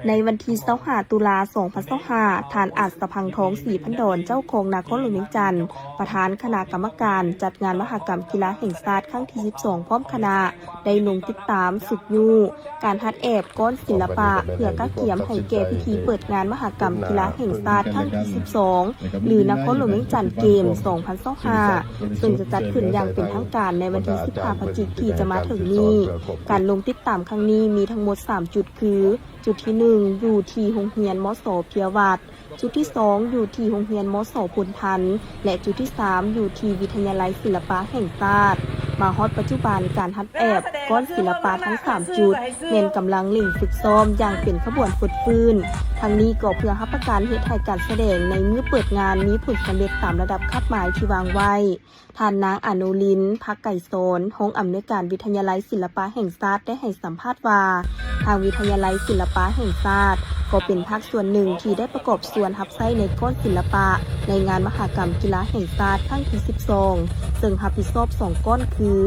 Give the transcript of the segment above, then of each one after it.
ในวันที่25ตุลา2025ทานอาจสะพังทองศรีพันดอนเจ้าของนครหลวงเวียงจันทร์ประธานคณะกรรมการจัดงานมหกรรมกีฬาแห่งชาติครั้งที่12พร้อมคณะได้ลงติดตามสุดยูการฮัดแอบก้อนศิลปะเพื่อก้าเกียมให้แก่พิธีเปิดงานมหกรรมกีฬาแห่งชาติครั้งที่12หรือนครหลวงเวียงจันทร์เกม2025ซึ่งจะจัดขึ้นอย่างเป็นทางการในวันที่15พฤศจิกายนที่จะมาถึงนี้การลงติดตามครั้งนี้มีทั้งหมด3จุดคือจุดที่1อยู่ที่โรงเรียนมส.เพียวัดจุดที่2อยู่ที่โรงเรียนมส.พุนทันและจุดที่3อยู่ที่วิทยาลัยศิลปะแห่งชาติมาฮอดปัจจุบันการฮัดแอบก้อนศิลปะทั้ง3จุดเน้นกำลังเล่งฝึกซ้อมอย่างเป็นขบวนฝึกฟื้นทั้งนี้ก็เพื่อรับประกันเหตุให้การแสดงในมื้อเปิดงานมีผลสำเร็จตามระดับคาดหมายที่วางไว้ท่านนางอนุลินภักไก่โซนห้องอำนวยการวิทยาลัยศิลปะแห่งชาติได้ให้สัมภาษณ์ว่าทางวิทยาลัยศิลปะแห่งชาติก็เป็นภาคส่วนหนึ่งที่ได้ประกอบส่วนรับใช้ในก้อนศิลปะในงานมหกรรมกีฬาแห่งชาติครั้งที่12ซึ่งรับผิดชอบ2ก้อนคือ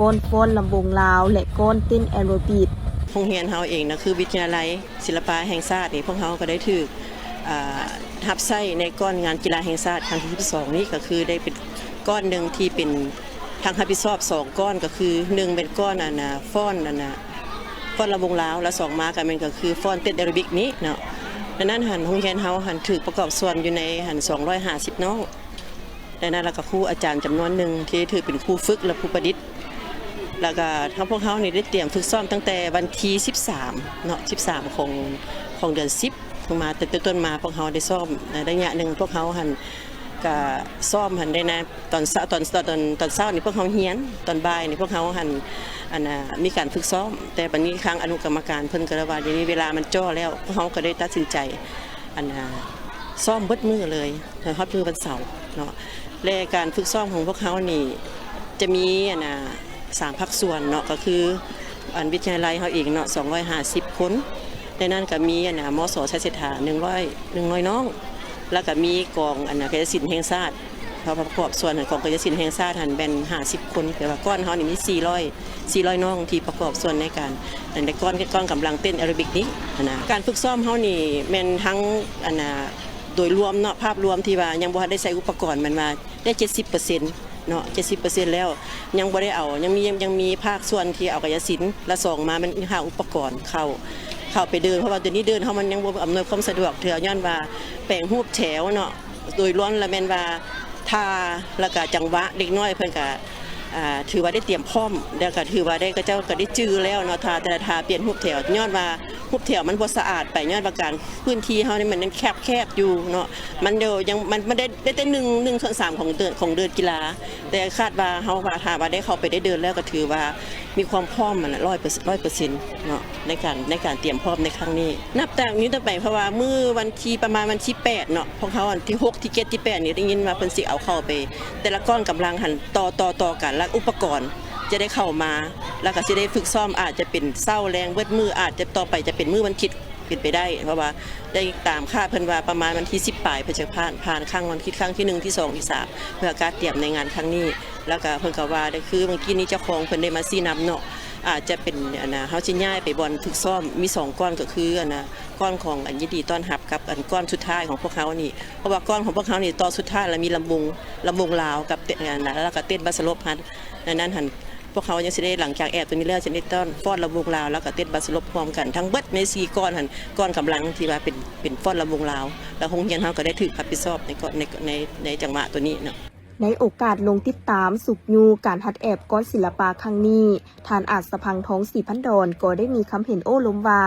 ก้อนฟ้อนลำวงลาวและก้อนเต้นแอโรบิกโรงเรียนเฮาเองนะคือวิทยาลัยศิลปะแห่งชาตินี่พวกเฮาก็ได้ถือรับใช้ในก้อนงานกีฬาแห่งชาติครั้งที่12นี้ก็คือได้เป็นก้อนหนึ่งที่เป็นทางรับผิดชอบ2ก้อนก็คือ1เป็นก้อนฟ้อนฟ้อนลำวงลาวและ2มากันมันก็คือฟ้อนเต้นแอโรบิกนี้เนาะดังนั้นโรงเรียนเฮาถือประกอบส่วนอยู่ใน250น้องดังนั้นแล้วก็ครูอาจารย์จำนวนหนึ่งที่ถือเป็นครูฝึกและครูประดิษฐ์แล้วก็ทั้งพวกเขานี่ได้เตรียมฝึกซ้อมตั้งแต่วันที่13เนาะ13ของเดือน10ถึงมาต้นมาพวกเขาได้ซ้อมระยะหนึ่งพวกเขาหันก็ซ้อมหันได้นะตอนเช้านี่พวกเขาเฮียนตอนบ่ายนี่พวกเขาหันมีการฝึกซ้อมแต่บัดนี้ครั้งอนุกรรมการเพิ่นก็ว่าอย่างนี้เวลามันจ่อแล้วพวกเขาก็ได้ตัดสินใจซ้อมเบิดมื้อเลยฮอดมื้อวันเสาร์เนาะและการฝึกซ้อมของพวกเขานี่จะมี3ภาคส่วนเนาะก็คือวิทยาลัยเฮาเองเนาะ250คนในนั้นก็มีมส.ชัยเศรษฐา100น้องแล้วก็มีกองกายศิลป์แห่งชาติประกอบส่วนของกายศิลป์แห่งชาติหันแบ่ง50คนแต่ว่าก้อนเฮานี่มี400น้องที่ประกอบส่วนในการในก้อนกำลังเต้นแอโรบิกนี้การฝึกซ้อมเฮานี่แม่นทั้งโดยรวมเนาะภาพรวมที่ว่ายังบ่ได้ใช้อุปกรณ์มันมาได้ 70%เนาะ 70% แล้วยังบ่ได้เอายังมีภาคส่วนที่เอากายศิลป์และ2มามันหาอุปกรณ์เข้าไปเดินเพราะว่าเดี๋ยวนี้เดินเฮามันยังบ่อำนวยความสะดวกเทื่อย้อนว่าแปลงรูปแถวเนาะโดยล้วนแล้วแม่นว่าท่าแล้วก็จังหวะเด็กน้อยเพิ่นก็ถือว่าได้เตรียมพร้อมแล้วก็ถือว่าได้ก็เจ้าก็ได้จื้อแล้วเนาะท่าแต่ละท่าเปลี่ยนรูปแถวย้อนว่ารูปแถวมันบ่สะอาดไปย้อนว่าการพื้นที่เฮานี่มันยังแคบอยู่เนาะมันเดี๋ยวยังมันได้แต่1/3ของเดินกีฬาแต่คาดว่าเฮาว่าถ้าว่าได้เข้าไปได้เดินแล้วก็ถือว่ามีความพร้อมมัน100%เนาะในการเตรียมพร้อมในครั้งนี้นับแต่นี้ต่อไปเพราะว่ามื้อวันที่ประมาณวันที่8เนาะพวกเขาวันที่6ที่7ที่8นี่ได้ยินว่าเพิ่นสิเอาเข้าไปแต่ละก้อนกำลังหันต่อกันและอุปกรณ์จะได้เข้ามาแล้วก็จะได้ฝึกซ้อมอาจจะเป็นเศร้าแรงเบิดมืออาจจะต่อไปจะเป็นมือวันคิดเป็นไปได้เพราะว่าได้ตามคาดเพิ่นว่าประมาณวันที่10ปลายเพิ่นจะผ่านครั้งวันคิดครั้งที่1ที่2ที่3เพื่อการเตรียมในงานครั้งนี้แล้วก็เพิ่นก็ว่าได้คือเมื่อกี้นี้เจ้าของเพิ่นได้มาชี้นำเนาะอาจจะเป็นเฮาสิย้ายไปบอลฝึกซ้อมมี2ก้อนก็คือก้อนของยินดีต้อนรับกับก้อนสุดท้ายของพวกเขานี่เพราะว่าก้อนของพวกเขานี่ตอนสุดท้ายแล้วมีลำวงลาวกับเต้นแล้วก็เต้นบัสลบฮัดนั้นหันพวกเขายังสิได้หลังจากแอบตัวนี้แล้วจะได้ต้อนฟ้อนลำวงลาวแล้วก็เต้นบัสลบพร้อมกันทั้งเบิดใน4ก้อนหันก้อนกำลังที่ว่าเป็นฟ้อนลำวงลาวแล้วโรงเรียนเฮาก็ได้ถือรับผิดชอบในจังหวะตัวนี้เนาะในโอกาสลงติดตามสุกยูการฮัดแอบก้อนศิลปะครั้งนี้ทานอาจสะพังทองศรีพันดอนก็ได้มีคำเห็นโอ้ล้มว่า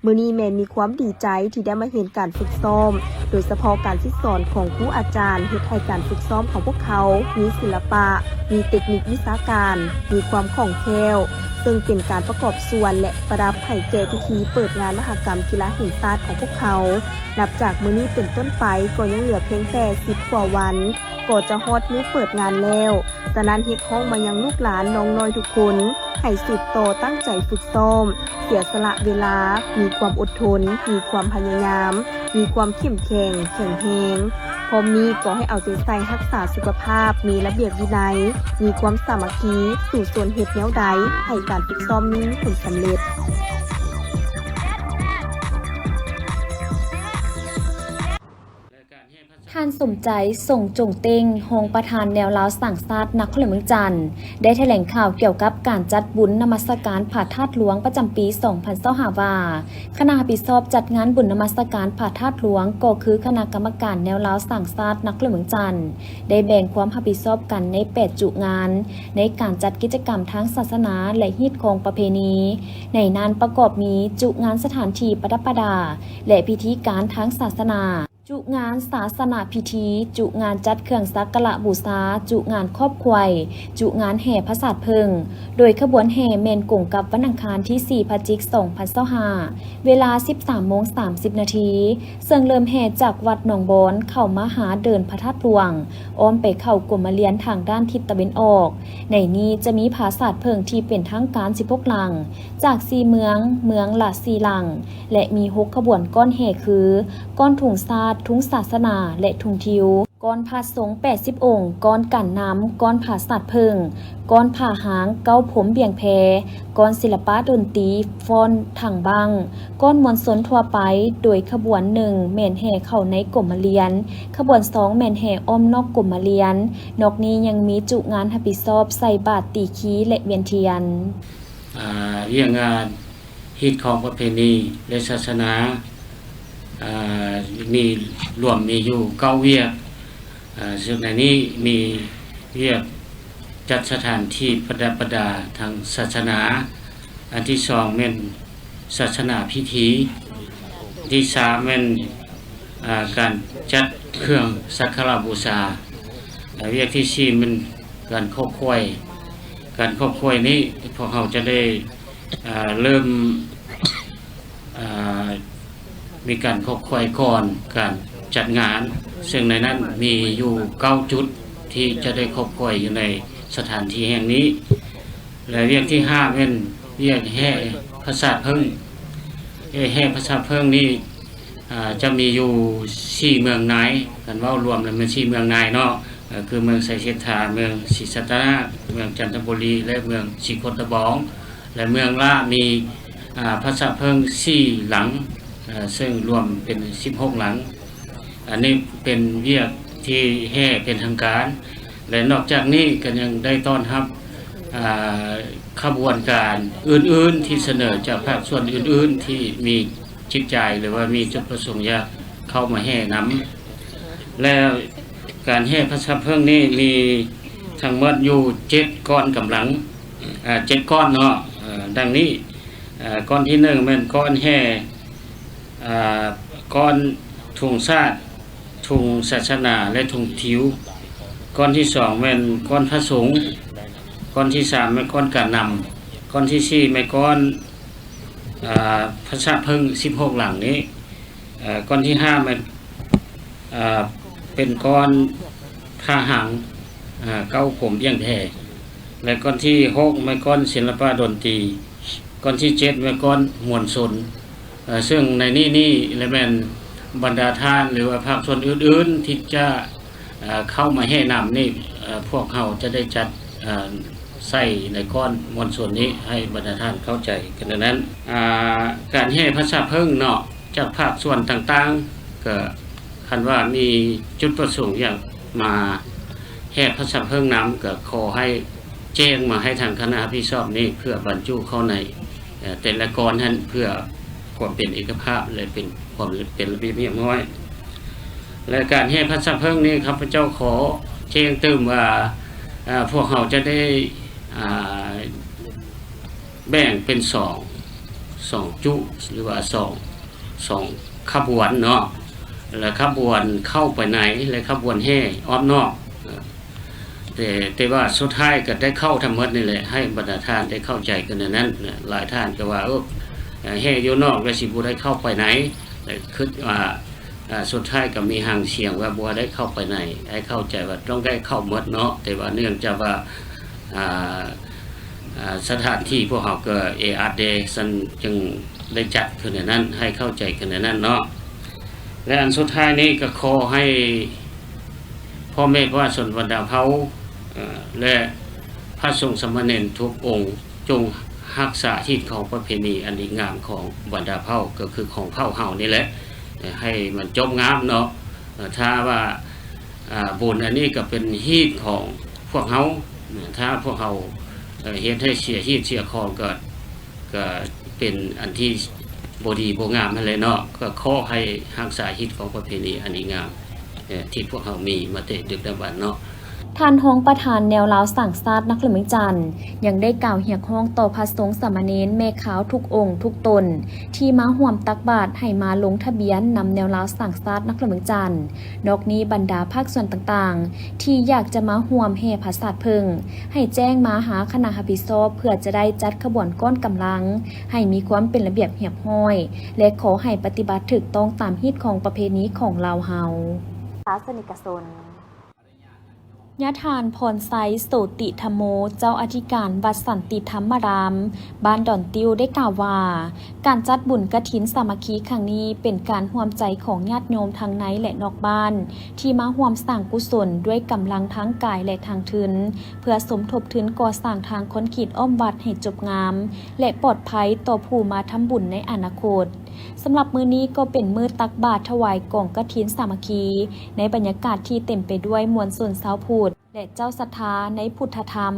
มื้อนี้แม่มีความดีใจที่ได้มาเห็นการฝึกซ้อมโดยเฉพาะการฝึกสอนของครูอาจารย์เฮ็ดให้การฝึกซ้อมของพวกเขามีศิลปะมีเทคนิควิชาการมีความคล่องแคล่วซึ่งเป็นการประกอบส่วนและประดับให้แก่พิธีเปิดงานมหกรรมกีฬาแห่งชาติของพวกเขานับจากมื้อนี้เป็นต้นไปก็ยังเหลือเพียงแค่10 กว่าวันก็จะฮอดมื้อเปิดงานแล้วฉะนั้นเฮ็ดห้องมายังลูกหลานน้องน้อยทุกคนให้สืบต่อตั้งใจฝึกซ้อมเสียสละเวลามีความอดทนมีความพยายามมีความเข้มแข็งแข็งแรงพร้อมนี้ก็ให้เอาใจใส่รักษาสุขภาพมีระเบียบวินัยมีความสามัคคีสู่ส่วนเหตุแนวใดให้การฝึกซ้อมนี้ผลสำเร็จ ท่านสมใจส่งจงเต็งรองประธานแนวลาวสั่งซาดนครเมืองจันทร์ได้แถลงข่าวเกี่ยวกับการจัดบุญนมัสการผาธาตุหลวงประจำปี 2025 ว่าคณะรับผิดชอบจัดงานบุญนมัสการผาธาตุหลวงก็คือคณะกรรมการแนวลาวสั่งซาดนครเมืองจันทร์ได้แบ่งความรับผิดชอบกันใน8จุงานในการจัดกิจกรรมทางศาสนาและฮีตของประเพณีในนั้นประกอบมีจุงานสถานที่ประดับประดาและพิธีการทางศาสนาจุงานศาสนาพิธีจุงานจัดเครื่องสักการะบูชาจุงานครอบครัวจุงานแห่พระศาสตร์เพิงโดยขบวนแห่เมนกงกับวันอังคารที่ 4 พฤศจิกายน 2025 เวลา 13:30 น.ซึ่งเริ่มแห่จากวัดหนองบอนเข้ามาหาเดินพระธาตุหลวงอ้อมไปเข้ากรมเลียนทางด้านทิศตะวันออกในนี้จะมีผาศาสตร์เพิงที่เป็นทางการ16หลังจาก4เมืองละ4หลังและมี6ขบวนก้อนแห่คือก้อนถุงซาดทุงศาสนาและทุงทิวก้อนผาสงฆ์80 องค์ก้อนกั่นน้ำก้อนผาศาสตร์เพิงก้อนผ่าหางเก้าผมเบี่ยงแพก้อนศิลปะดนตรีฟ้อนถังบังก้อนมวลชนทั่วไปโดยขบวน1แม่นแห่เข้าในกรมเลียนขบวน2แม่นแห่อ้อมนอกกรมเลียนนอกนี้ยังมีจุงานรับผิดชอบใส่บาตรตีขี้และเวียนเทียนเรื่องงานฮิตของประเพณีและศาสนามีรวมมีอยู่9เวียกซึ่งในนี้มีเวียกจัดสถานที่ประดับประดาทางศาสนาอันที่2เป็นศาสนาพิธีที่3เป็นการจัดเครื่องสักการะบูชาเวียกที่4เป็นการครอบครัวการครอบครัวนี้พวกเราจะได้เริ่มมีการครอบครัวก่อนการจัดงานซึ่งในนั้นมีอยู่9จุดที่จะได้ครอบครัวอยู่ในสถานที่แห่งนี้และเวียกที่5เป็นเวียกแห่พระศาสตร์เพิ่งแห่พระศาสตร์เพิ่งนี้จะมีอยู่4เมืองนายกันว่ารวมแล้วเป็น4เมืองนายเนาะคือเมืองไสเสถาเมืองศรีสัตนาเมืองจันทบุรีและเมืองศรีโคตบองและเมืองละมีพระศาสตร์เพิ่ง4หลังซึ่งรวมเป็น16หลังอันนี้เป็นเวียกที่แห่เป็นทางการและนอกจากนี้ก็ยังได้ต้อนรับขบวนการอื่นๆที่เสนอจากภาคส่วนอื่นๆที่มีจิตใจหรือว่ามีจุดประสงค์อยากเข้ามาแห่นำและการแห่พระสัพเพิ่งนี้มีทั้งหมดอยู่7ก้อนกำลัง7ก้อนเนาะดังนี้ก้อนที่1เป็นก้อนแห่ก้อนทุงชาติทุงศาสนาและทุงทิวก้อนที่2เป็นก้อนพระสงฆ์ก้อนที่3เป็นก้อนการนำก้อนที่4เป็นก้อนพระศาสตร์เพิ่ง16หลังนี้ก้อนที่5เป็นก้อนผ้าหางเก้าผมเบี่ยงแพและก้อนที่6เป็นก้อนศิลปะดนตรีก้อนที่7เป็นก้อนมวลชนซึ่งในนี่และแม่นบรรดาท่านหรือว่าภาคส่วนอื่นๆที่จะเข้ามาแห่นำนี่พวกเขาจะได้จัดใส่ในก้อนมวลชนนี้ให้บรรดาท่านเข้าใจกันดังนั้นการแห่พระศาสตร์เพิ่งเนาะจากภาคส่วนต่างๆก็คันว่ามีจุดประสงค์อยากมาแห่พระศาสตร์เพิ่งนำก็ขอให้แจ้งมาให้ทางคณะรับผิดชอบนี้เพื่อบรรจุเข้าในแต่ละก้อนนั้นเพื่อความเป็นเอกภาพและเป็นความเป็นระเบียบเรียบร้อยและการแห่พระสัพเพิ่งนี้ครับพระเจ้าขอแจ้งเติมว่าพวกเราจะได้แบ่งเป็นสองจุหรือว่าสองขบวนเนาะและขบวนเข้าไปไหนและขบวนแห่อ้อมนอกแต่ว่าสุดท้ายก็ได้เข้าทำหมดนี่แหละให้บรรดาท่านได้เข้าใจกันนั้นหลายท่านก็ว่าแห่อยู่นอกแล้วสิบ่ได้เข้าไปไหนคิดว่าสุดท้ายก็มีห่างเสียงว่าบ่ได้เข้าไปไหนให้เข้าใจว่าต้องได้เข้าหมดเนาะแต่ว่าเนื่องจากว่าสถานที่พวกเขาก็อัดเดซันจึงได้จัดขึ้นในนั้นให้เข้าใจกันในนั้นเนาะและอันสุดท้ายนี้ก็ขอให้พ่อแม่พระส่วนบรรดาเฮาและพระสงฆ์สามเณรทุกองค์จงรักษาฮีตของประเพณีอันดีงามของบรรดาเผ่าก็คือของเผ่าเฮานี่แหละให้มันจบงามเนาะถ้าว่า บุญอันนี้ก็เป็นฮีตของพวกเขาถ้าพวกเขาเฮ็ดให้เสียฮีตเสียของก็เป็นอันที่บ่ดีบ่งามนั่นแหละเนาะก็ขอให้รักษาฮีตของประเพณีอันนี้งามที่พวกเขามีมาแต่ดึกดำบรรพ์เนาะท่านห้องประธานแนวลาวสั่งซาดนักเมืองจันทร์ยังได้กล่าวเหียกห้องต่อพระสงฆ์สามเณรแม่ขาวทุกองค์ทุกตนที่มาห่วมตักบาตรให้มาลงทะเบียนนำแนวลาวสั่งซาดนักเมืองจันทร์นอกนี้บรรดาภาคส่วนต่างๆที่อยากจะมาห่วมแห่พระศาสตร์เพิงให้แจ้งมาหาคณะรับผิดชอบเพื่อจะได้จัดขบวนก้อนกำลังให้มีความเป็นระเบียบเรียบร้อยและขอให้ปฏิบัติถูกต้องตามฮีตของประเพณีของลาวเฮาศาสนิกชนยะทานพรไซโสติธรรมโมเจ้าอธิการวัดสันติธรรมารามบ้านดอนติวได้กล่าวว่าการจัดบุญกฐินสามัคคีครั้งนี้เป็นการร่วมใจของญาติโยมทั้งในและนอกบ้านที่มาร่วมสร้างกุศลด้วยกำลังทั้งกายและทางทุนเพื่อสมทบทุนก่อสร้างทางคอนกรีตอ้อมวัดให้จบงามและปลอดภัยต่อผู้มาทำบุญในอนาคตสำหรับมื้อนี้ก็เป็นมื้อตักบาตรถวายกองกฐินสามัคคีในบรรยากาศที่เต็มไปด้วยมวลชนชาวพุทธและเจ้าศรัทธาในพุทธธรรม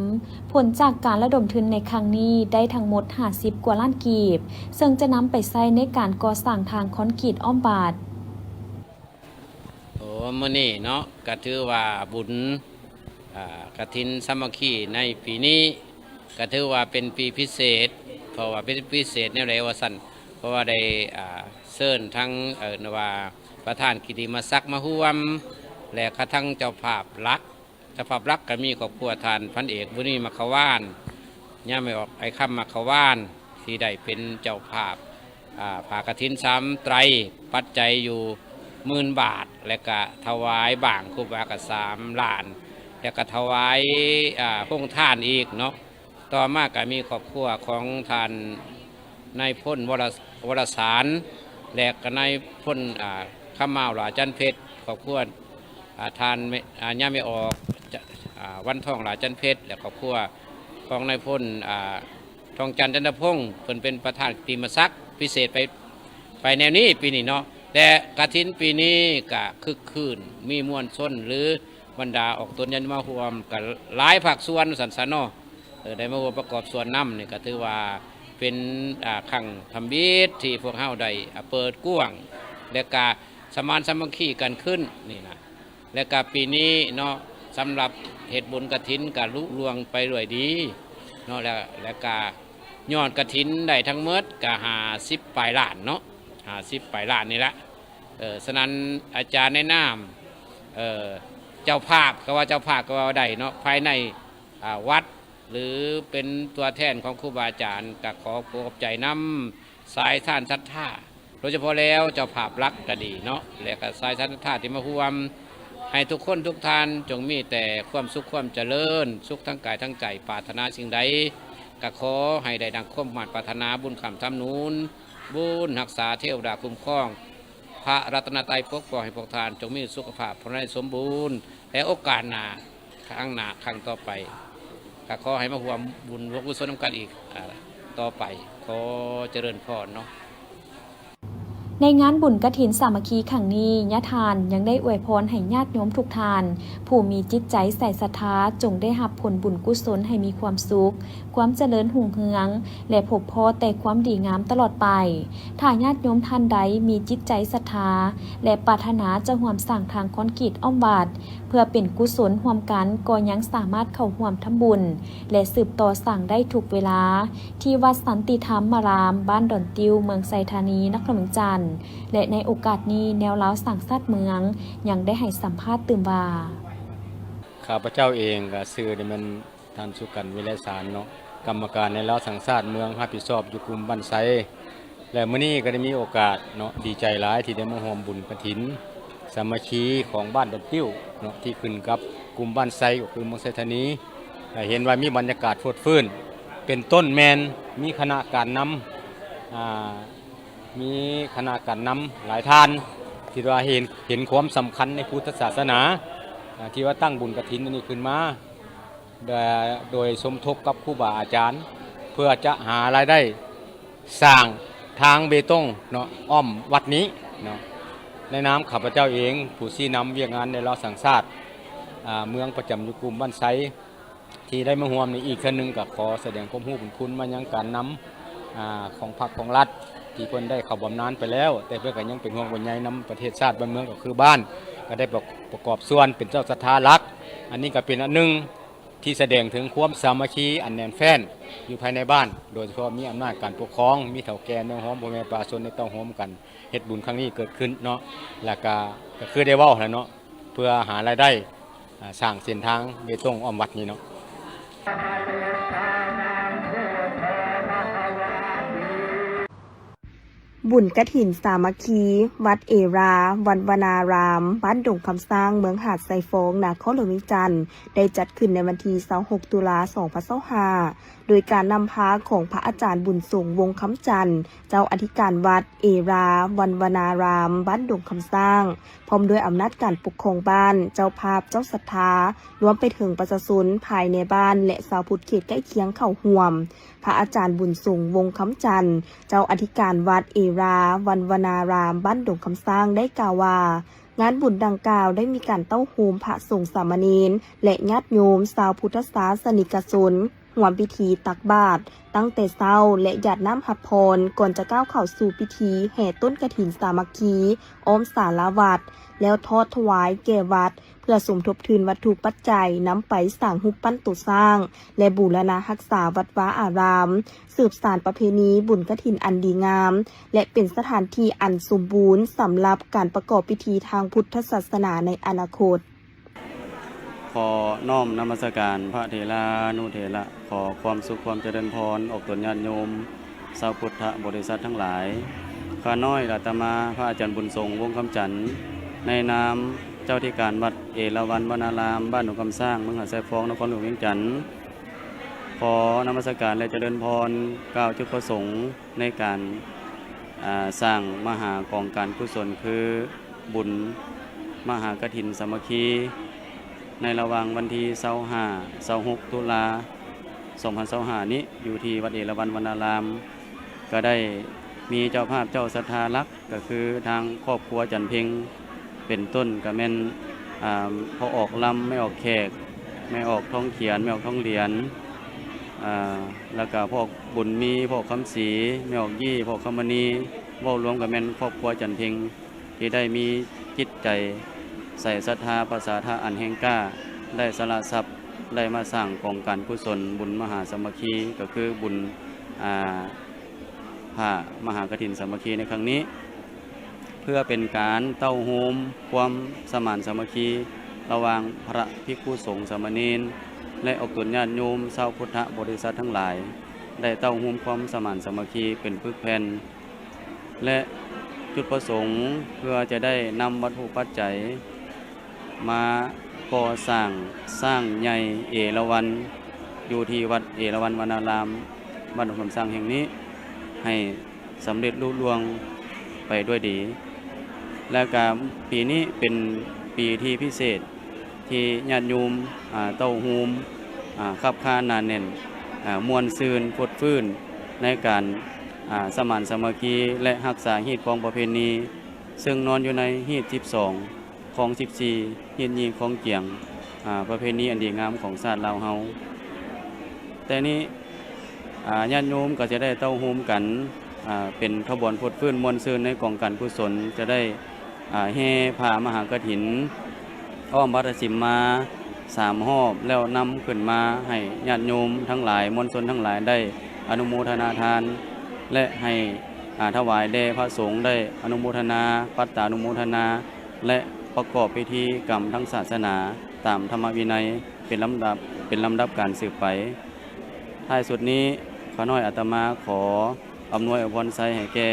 ผลจากการระดมทุนในครั้งนี้ได้ทั้งหมด50 กว่าล้านกีบซึ่งจะนำไปใช้ในการก่อสร้างทางคอนกรีตอ้อมบาทมื้อนี้เนาะก็ถือว่าบุญกฐินสามัคคีในปีนี้ก็ถือว่าเป็นปีพิเศษเพราะว่าเป็นพิเศษแนวใดว่าซั่นเพราะว่าได้เชิญทั้งว่าประธานกิติมศักดิ์มาร่วมและกระทั่งเจ้าภาพรักก็มีครอบครัวทานพันเอกบุญมีมัคควานย่าไม่ออกไอ้ค่ำมัคควานที่ได้เป็นเจ้าภาพผ่ากฐิน3 ไตรปัจจัยอยู่10,000 บาทและก็ถวายบ่างครูบาก็3 ล้านแล้วก็ถวายพงท่านอีกเนาะต่อมาก็มีครอบครัวของท่านนายพลวรสารและก็นายพลข้ามาหลาจันเพชรครอบครัวทานย่าไม่ออกวันทองหลาจันเพชรและครอบครัวของนายพลทองจันทร์จันทพงศ์เพิ่นเป็นประธานกิติมศักดิ์พิเศษไปแนวนี้ปีนี้เนาะแต่กฐินปีนี้ก็คึกคืนมีมวลชนหรือบรรดาออกตนยันมาร่วมกับหลายภาคส่วนสันสนอได้มาร่วมประกอบส่วนน้ำนี่ก็ถือว่าเป็นขังทำบิดที่พวกเฮาได้เปิดกว้างและก็สมานสามัคคีกันขึ้นนี่นะและก็ปีนี้เนาะสำหรับเหตุบุญกฐินก็ลุล่วงไปด้วยดีเนาะแล้วก็ยอดกฐินได้ทั้งหมดก็50 ปลายล้านเนาะ50 ปลายล้านนี่ละฉะนั้นอาจารย์แนะนำเจ้าภาพก็ว่าได้เนาะภายในวัดหรือเป็นตัวแทนของครูบาอาจารย์ก็ขอขอบใจนำสายท่านศรัทธาโดยเฉพาะแล้วเจ้าภาพรักก็ดีเนาะและก็สายท่านศรัทธาที่มาร่วมให้ทุกคนทุกท่านจงมีแต่ความสุขความเจริญสุขทั้งกายทั้งใจปรารถนาสิ่งใดก็ขอให้ได้ดังความหมายปรารถนาบุญคำทำนูนบุญรักษาเทวดาคุ้มครองพระรัตนตรัยปกป้องให้พวกท่านจงมีสุขภาพพลาสมบูรณ์และโอกาสหน้าครั้งต่อไปก็ขอให้มาร่วมบุญร่วมกุศลนำกันอีกต่อไปขอเจริญพรเนาะในงานบุญกฐินสามัคคีครั้งนี้ญาทานยังได้อวยพรให้ญาติโยมทุกท่านผู้มีจิตใจใส่ศรัทธาจงได้รับผลบุญกุศลให้มีความสุขความเจริญหุ่งเฮืองและพบพอแต่ความดีงามตลอดไปถ้าญาติโยมท่านใดมีจิตใจศรัทธาและปรารถนาจะร่วมสร้างทางคอนกรีตอ้อมบาทเพื่อเป็นกุศลร่วมกันก็ยังสามารถเข้าร่วมทำบุญและสืบต่อสร้างได้ทุกเวลาที่วัดสันติธรรมารามบ้านดอนติวเมืองไซธานีนครเมืองจันทร์และในโอกาสนี้แนวลาวสั่งซาดเมืองยังได้ให้สัมภาษณ์ตื่มว่าข้าพเจ้าเองก็ชื่อนี่มันท่านสุกันวิไลสารเนาะกรรมการในลาวสั่งซาดเมืองรับผิดชอบอยู่กลุ่มบ้านไซและมื้อนี้ก็ได้มีโอกาสเนาะดีใจหลายที่ได้มาร่วมบุญกฐินสามัคคีของบ้านดอนติ้วเนาะที่ขึ้นกับกลุ่มบ้านไซก็คือเมืองไซธานีเห็นว่ามีบรรยากาศฟดฟื้นเป็นต้นแมนมีคณะการนำมีคณะการนำหลายท่านที่ว่าเห็นความสำคัญในพุทธศาสนาที่ว่าตั้งบุญกฐินนี้ขึ้นมาโดยสมทบกับครูบาอาจารย์เพื่อจะหารายได้สร้างทางเบตงเนาะอ้อมวัดนี้เนาะ ในนามข้าพเจ้าเองผู้ชี้นำเวียกงานในเราสังสาสเมืองประจำอยู่กลุ่มบ้านไซที่ได้มาร่วมในอีกครั้งหนึ่งก็ขอแสดงความรู้บุญคุณมายังการนำของพรรคของรัฐที่เพิ่นได้เข้าบำนาญไปแล้วแต่เพื่อก็ยังเป็นห่วงเป็นใยนำประเทศชาติบ้านเมืองก็คือบ้านก็ได้ประกอบส่วนเป็นเจ้าศรัทธารักษ์อันนี้ก็เป็นอันหนึ่งที่แสดงถึงความสามัคคีอันแน่นแฟ้นอยู่ภายในบ้านโดยเฉพาะมีอำนาจการปกครองมีเฒ่าแก่ในห้อมพ่อแม่ประชาชนในต้องห้อมกันเฮ็ดบุญครั้งนี้เกิดขึ้นเนาะแล้วก็คือได้เว้าแล้วเนาะเพื่อหารายได้สร้างเส้นทางเบตงอ้อมวัดนี้เนาะ บุญกฐินสามัคคี วัดเอราวันวนาราม บ้านดงคำสร้างเมืองหาดไซฟงนครหลวงเวียงจันทร์ได้จัดขึ้นในวันที่26ตุลา2025โดยการนำพาของพระอาจารย์บุญส่งวงคำจันทร์เจ้าอธิการวัดเอราวันวนาราม บ้านดงคำสร้างพร้อมด้วยอำนาจการปกครองบ้านเจ้าภาพเจ้าศรัทธารวมไปถึงประชาชนภายในบ้านและชาวพุทธเขตใกล้เคียงเข้าร่วมพระอาจารย์บุญส่งวงคำจันทร์เจ้าอธิการวัดเอราวันวนารามบ้านดงคำสร้างได้กล่าวว่างานบุญดังกล่าวได้มีการเต้าโฮมพระสงฆ์สามเณรและญาติโยมชาวพุทธศาสนิกชนร่วมพิธีตักบาตรตั้งแต่เช้าและหยาดน้ำหับพรก่อนจะก้าวเข้าสู่พิธีแห่ต้นกฐินสามัคคีอ้อมศาลาวัดแล้วทอดถวายแก่วัดเพื่อสมทบทุนวัตถุปัจจัยนำไปสร้างรูปปั้นตัวสร้างและบูรณะรักษาวัดวาอารามสืบสานประเพณีบุญกฐินอันดีงามและเป็นสถานที่อันสมบูรณ์สำหรับการประกอบพิธีทางพุทธศาสนาในอนาคตขอน้อมนมัสการพระเถรานุเถระขอความสุขความเจริญพรออกตนญาติโยมชาวพุทธบริษัททั้งหลายข้าน้อยอาตมาพระอาจารย์บุญทรงวงคำจันทร์ในนามเจ้าที่การวัดเอราวัณวนารามบ้านหนองคำสร้างเมืองหาดทรายฟองนครหลวงเวียงจันทร์ขอนมัสการและเจริญพรกล่าวจุดประสงค์ในการสร้างมหากองการกุศลคือบุญมหากฐินสามัคคีในระหว่างวันที่25-26ตุลา2025นี้อยู่ที่วัดเอราวัณวนารามก็ได้มีเจ้าภาพเจ้าศรัทธารักษ์ก็คือทางครอบครัวจันเพ็งเป็นต้นก็แม่นพอออกลำไม่ออกแขกไม่ออกท้องเขียนไม่ออกท้องเหรียญแล้วก็พวกบุญมีพวกคำศรีไม่ออกยี่พวกคำมณีเว้ารวมกับแม่นครอบครัวจันเพ็งที่ได้มีจิตใจใส่ศรัทธาภาษาทาอันแห่งกล้าได้สละทรัพย์ได้มาสร้างกองการกุศลบุญมหาสามัคคีก็คือบุญพระมหากฐินสามัคคีในครั้งนี้เพื่อเป็นการเต้าโฮมความสมานสามัคคีระหว่างพระภิกษุสงฆ์สามเณรและออกตนญาติโยมชาวพุทธบริษัททั้งหลายได้เต้าโฮมความสมานสามัคคีเป็นปึกแผ่นและจุดประสงค์เพื่อจะได้นำวัตถุปัจจัยมาก่อสร้างใหญ่เอราวัณอยู่ที่วัดเอราวัณวนารามบ้านหนองคำสร้างแห่งนี้ให้สำเร็จลุล่วงไปด้วยดีและการปีนี้เป็นปีที่พิเศษที่ญาติโยมเต้าโฮมขับขานหนาแน่นมวลซืนฟดฟื้นในการสมานสามัคคีและรักษาฮีตของประเพณีซึ่งนอนอยู่ในฮีต12ของ14ฮีตยีของเกียงประเพณีอันดีงามของชาติลาวเฮาแต่นี้ญาติโยมก็จะได้เต้าโฮมกันเป็นขบวนพดฟื้นมวลซืนในกองการกุศลจะได้แห่พามหากฐินอ้อมพระสิมมา3 รอบแล้วนำขึ้นมาให้ญาติโยมทั้งหลายมวลชนทั้งหลายได้อนุโมทนาทานและให้ถวายแด่พระสงฆ์ได้อนุโมทนาปัตตานุโมทนาและประกอบพิธีกรรมทั้งศาสนาตามธรรมวินัยเป็นลำดับการสืบไปท้ายสุดนี้ข้าน้อยอาตมาขออำนวยอวยพรไซให้แก่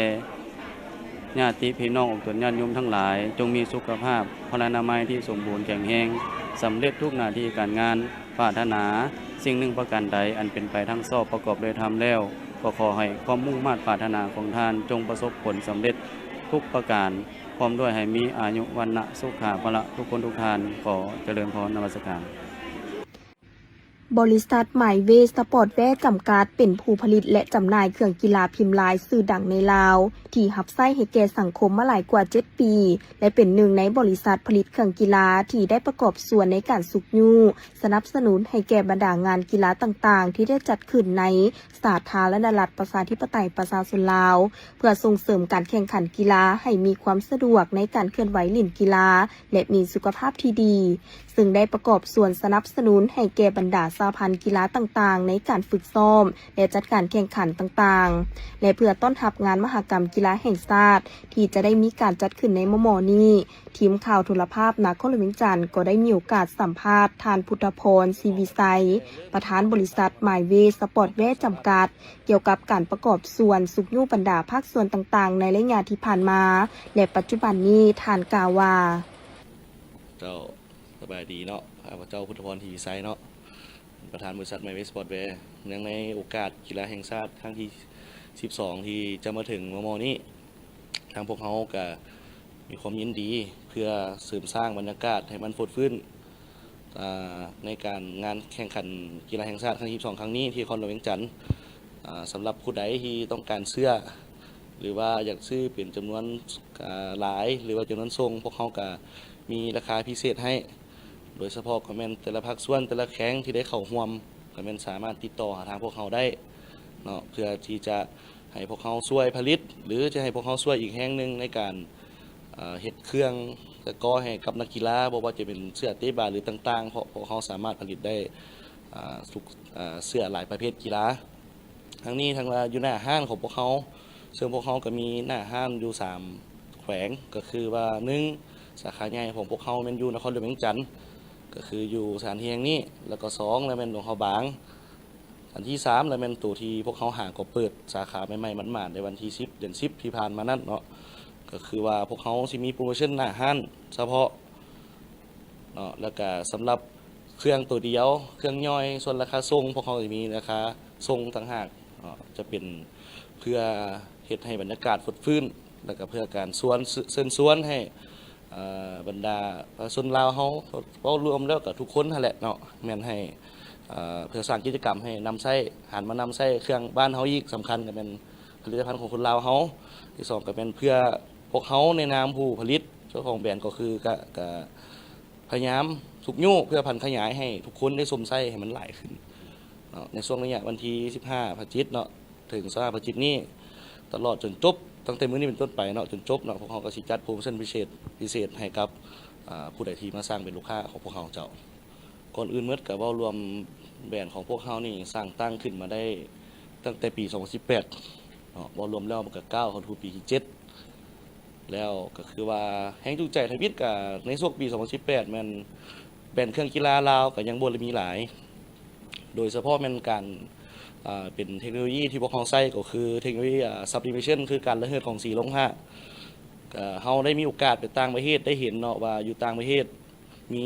ญาติพี่น้องอกตนญาติโยมทั้งหลายจงมีสุขภาพพลานามัยที่สมบูรณ์แข็งแรงสำเร็จทุกหน้าที่การงานปรารถนาสิ่งหนึ่งประการใดอันเป็นไปทั้งชอบประกอบด้วยธรรมแล้วก็ขอให้ความมุ่งมั่นปรารถนาของท่านจงประสบผลสำเร็จทุกประการพร้อมด้วยให้มีอายุวันนะสุขะพละทุกคนทุกท่านขอเจริญพรนมัสการ บริษัทหมายเวสปอร์ตแวร์จำกัดเป็นผู้ผลิตและจำหน่ายเครื่องกีฬาพิมพ์ลายสื่อดังในลาวที่หับไส้ให้แก่สังคมมาหลายกว่า 7 ปีและเป็นหนึ่งในบริษัทผลิตเครื่องกีฬาที่ได้ประกอบส่วนในการสุกยูสนับสนุนให้แก่บรรดางานกีฬาต่างๆที่ได้จัดขึ้นในสาธารณรัฐประชาธิปไตยประชาชนลาวเพื่อส่งเสริมการแข่งขันกีฬาให้มีความสะดวกในการเคลื่อนไหวเล่นกีฬาและมีสุขภาพที่ดีซึ่งได้ประกอบส่วนสนับสนุนให้แก่บรรดาสหพันธ์กีฬาต่างๆในการฝึกซ้อมและจัดการแข่งขันต่างๆและเพื่อต้อนรับงานมหกรรมกีฬาแห่งชาติที่จะได้มีการจัดขึ้นในม.นี้ทีมข่าวโทรภาพนครหลวงเวียงจันทร์ก็ได้มีโอกาสสัมภาษณ์ท่านพุทธพรศรีวิสัยประธานบริษัทหมายเวสปอร์ตแวร์จำกัดเกี่ยวกับการประกอบส่วนสุกยูบรรดาภาคส่วนต่างๆในระยะที่ผ่านมาและปัจจุบันนี้ท่านกล่าวว่าเจ้าสบายดีเนาะข้าพเจ้าพุทธพรศรีวิสัยเนาะประธานบริษัทไมเวสสปอร์ตแวร์เนื่องในโอกาสกีฬาแห่งชาติครั้งที่ 12 ที่จะมาถึงม.นี้ทางพวกเขาก็มีความยินดีเพื่อเสริมสร้างบรรยากาศให้มันฟดฟื้นในการงานแข่งขันกีฬาแห่งชาติครั้งที่ 12 ครั้งนี้ที่นครหลวงเวียงจันทร์สำหรับผู้ใดที่ต้องการเสื้อหรือว่าอยากซื้อเป็นจำนวนหลายหรือว่าจำนวนทรงพวกเขาก็มีราคาพิเศษให้โดยเฉพาะคอมเมนต์แต่ละภาคส่วนแต่ละแข้งที่ได้เข้าร่วมคอมเมนต์สามารถติดต่อหาทางพวกเขาได้เนาะเพื่อที่จะให้พวกเขาช่วยผลิตหรือจะให้พวกเขาช่วยอีกแห่งหนึ่งในการเฮ็ดเครื่องตะกร้อให้กับนักกีฬาบอกว่าจะเป็นเสื้อเตะบาสหรือต่างๆเพราะพวกเขาสามารถผลิตได้เสื้อหลายประเภทกีฬาทั้งนี้ทั้งอยู่หน้าห้างของพวกเขาซึ่งพวกเขาก็มีหน้าห้างอยู่3แขวงก็คือว่า1สาขาใหญ่ของพวกเขาเป็นอยู่นครหลวงเวียงจันทร์ก็คืออยู่สถานที่แห่งนี้แล้วก็2แล้วเป็นหลวงเขาบางอันที่3แล้วเป็นตัวที่พวกเขาหาก็เปิดสาขาใหม่ๆมันๆในวันที่10เดือน10ที่ผ่านมานั่นเนาะก็คือว่าพวกเขาสิมีโปรโมชั่นหน้าห้างเฉพาะเนาะแล้วก็สำหรับเครื่องตัวเดียวเครื่องย่อยส่วนราคาส่งพวกเขาจะมีราคาส่งต่างหากจะเป็นเพื่อเฮ็ดให้บรรยากาศฟดฟื้นแล้วก็เพื่อการเชิญชวนให้บรรดาประชาชนลาวเฮารวมแล้วกับทุกคนนั่นแหละเนาะแม่นให้เพื่อสร้างกิจกรรมให้นำใช้หันมานำใช้เครื่องบ้านเฮาอีกสำคัญก็เป็นผลิตภัณฑ์ของคนลาวเฮาที่2ก็เป็นเพื่อพวกเฮาในนามผู้ผลิตเจ้าของแบรนด์ก็คือก็พยายามสุกยูเพื่อพันขยายให้ทุกคนได้สมใช้ให้มันหลายขึ้นเนาะในช่วงระยะวันที่15พฤศจิกายนเนาะถึง25พฤศจิกายนนี้ตลอดจนจบตั้งแต่มื้อนี้เป็นต้นไปเนาะจนจบเนาะพวกเขาก็สิจัดโปรโมชั่นพิเศษให้กับผู้ใดที่มาสร้างเป็นลูกค้าของพวกเขาเจ้าก่อนอื่นเมื่อก็เว้ารวมแบรนด์ของพวกเขานี่สร้างตั้งขึ้นมาได้ตั้งแต่ปี2018เนาะบ่รวมแล้วมันก็ก้าวเข้าสู่ปีที่7แล้วก็คือว่าแรงจูงใจทวิตก็ในช่วงปี2018มันแบรนด์เครื่องกีฬาลาวก็ยังบ่ได้มีหลายโดยเฉพาะมันการเป็นเทคโนโลยีที่พวกเขาใช้ก็คือเทคโนโลยีsublimation คือการระเหยของสีลงผ้าเฮาได้มีโอกาสไปต่างประเทศได้เห็นเนาะว่าอยู่ต่างประเทศมี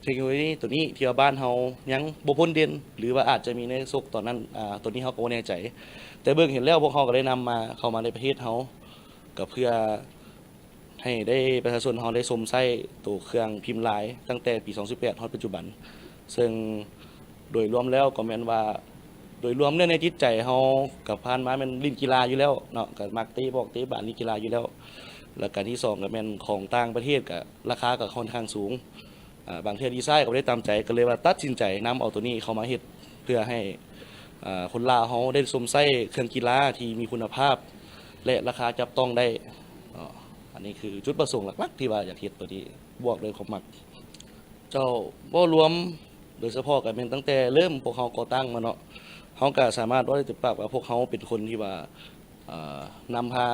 เทคโนโลยีตัวนี้ที่บ้านเฮายังบ่พ้นเด่นหรือว่าอาจจะมีในโลกตอนนั้นตัวนี้เฮาก็บ่แน่ใจแต่เบิ่งเห็นแล้วพวกเขาก็ได้นำมาเข้ามาในประเทศเฮาก็เพื่อให้ได้ประชาชนเฮาได้ชมใช้ตัวเครื่องพิมพ์ลายตั้งแต่ปี2018ฮอดปัจจุบันซึ่งโดยรวมแล้วก็แม่นว่าโดยรวมในจิตใจเฮากับผ่านมามันลิ้นกีฬาอยู่แล้วเนาะก็มักเตะบอกเตะบาสนี่กีฬาอยู่แล้วแล้วก็ที่2ก็แม่นของต่างประเทศก็ราคาก็ค่อนข้างสูงบางเทื่อดีไซน์ก็บ่ได้ตามใจก็เลยว่าตัดสินใจนำเอาตัวนี้เข้ามาเฮ็ดเพื่อให้คนลาวเฮาได้สมใช้เครื่องกีฬาที่มีคุณภาพและราคาจับต้องได้อันนี้คือจุดประสงค์หลักๆที่ว่าอยากเฮ็ดตัวนี้บวกเลยของมักเจ้าบ่รวมโดยเฉพาะก็แม่นตั้งแต่เริ่มพวกเฮาก่อตั้งมาเนาะเขาก็สามารถว่าจะปรับว่าพวกเขาเป็นคนที่ว่านำพา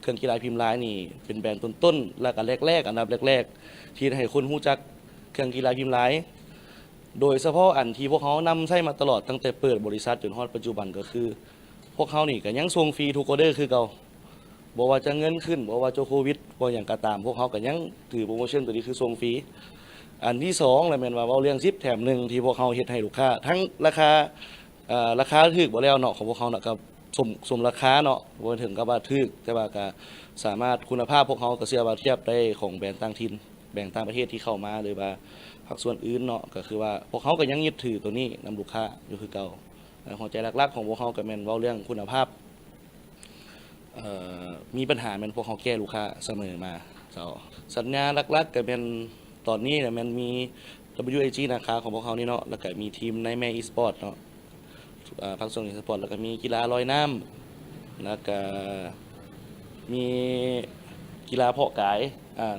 เครื่องกีฬาพิมพ์ลายนี่เป็นแบรนด์ต้นๆและก็แรกๆอันดับแรกๆที่ให้คนรู้จักเครื่องกีฬาพิมพ์ลายโดยเฉพาะอันที่พวกเขานำใช้มาตลอดตั้งแต่เปิดบริษัทจนฮอดปัจจุบันก็คือพวกเขานี่ก็ยังส่งฟรีทุกออเดอร์คือเก่าบ่ว่าจะเงินขึ้นบ่ว่าจะโควิดบ่อย่างก็ตามพวกเขาก็ยังถือโปรโมชั่นตัวนี้คือส่งฟรีอันที่2แล้วแม่นว่าเว้าเรื่อง10แถม1ที่พวกเขาเฮ็ดให้ลูกค้าทั้งราคาถูกบ่แล้วเนาะของพวกเขาเนาะก็สมราคาเนาะบ่ถึงกับว่าถูกแต่ว่าก็สามารถคุณภาพพวกเขาก็เชื่อว่าเทียบได้ของแบรนด์ต่างถิ่น แบ่งต่างประเทศที่เข้ามาหรือว่าภาคส่วนอื่นเนาะก็คือว่าพวกเขาก็ยังยึดถือตัวนี้นำลูกค้าอยู่คือเก่าหัวใจหลักๆของพวกเขาก็แม่นเว้าเรื่องคุณภาพมีปัญหาแม่นพวกเขาแก้ลูกค้าเสมอมาเจ้าสัญญาหลักๆก็เป็นตอนนี้เนี่ยมันมี WAG นะคะของพวกเขานี่เนาะแล้วก็มีทีมในแม่ e-sport เนาะภาคส่วน e-sport แล้วก็มีกีฬาลอยน้ำแล้วก็มีกีฬาเพาะกาย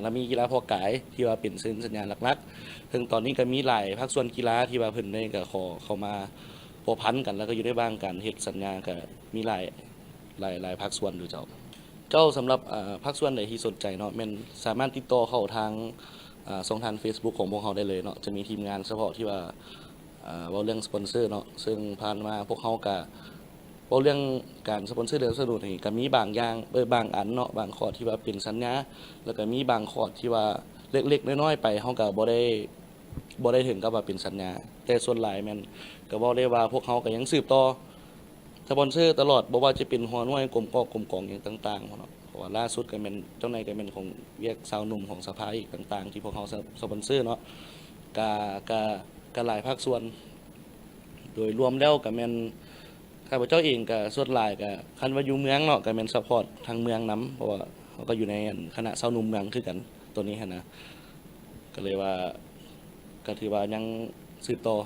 แล้วมีกีฬาเพาะกายที่ว่าเป็นสัญญาหลักๆถึงตอนนี้ก็มีหลายภาคส่วนกีฬาที่ว่าเพิ่นได้ก็ขอเข้ามาพัวพันกันแล้วก็อยู่ได้บ้างกันเฮ็ดสัญญาก็มีหลายภาคส่วนอยู่เจ้าสำหรับภาคส่วนใดที่สนใจเนาะแม่นสามารถติดต่อเข้าทางช่องทาง Facebook ของพวกเขาได้เลยเนาะจะมีทีมงานเฉพาะที่ว่าเว้าเรื่องสปอนเซอร์เนาะซึ่งผ่านมาพวกเขาก็เว้าเรื่องการสปอนเซอร์เรื่องสนุนนี่ก็มีบางอย่างบางอันเนาะบางข้อที่ว่าเป็นสัญญาแล้วก็มีบางข้อที่ว่าเล็กๆน้อยๆไปเฮาก็บ่ได้ถึงกับว่าเป็นสัญญาแต่ส่วนหลายแม่นก็บอกได้ว่าพวกเขาก็ยังสืบต่อสปอนเซอร์ตลอดบ่ว่าจะเป็นหัวหน่วยกลมกองอย่างต่างๆเนาะเพราะว่าล่าสุดก็เป็นเจ้านายก็เป็นของเรียกสาวหนุ่มของสภาอีกต่างๆที่พวกเขาสปอนเซอร์เนาะก็หลายภาคส่วนโดยรวมแล้วก็แม่นข้าพเจ้าเองก็ส่วนหลายก็คันว่าอยู่เมืองเนาะก็แม่นซัพพอร์ตทางเมืองนํเพราะว่าเขาก็อยู่ในคณะสาวหนุ่มเมืองคือกันตัวนี้นะก็เลยว่าก็ถือว่ายังสืบต่อ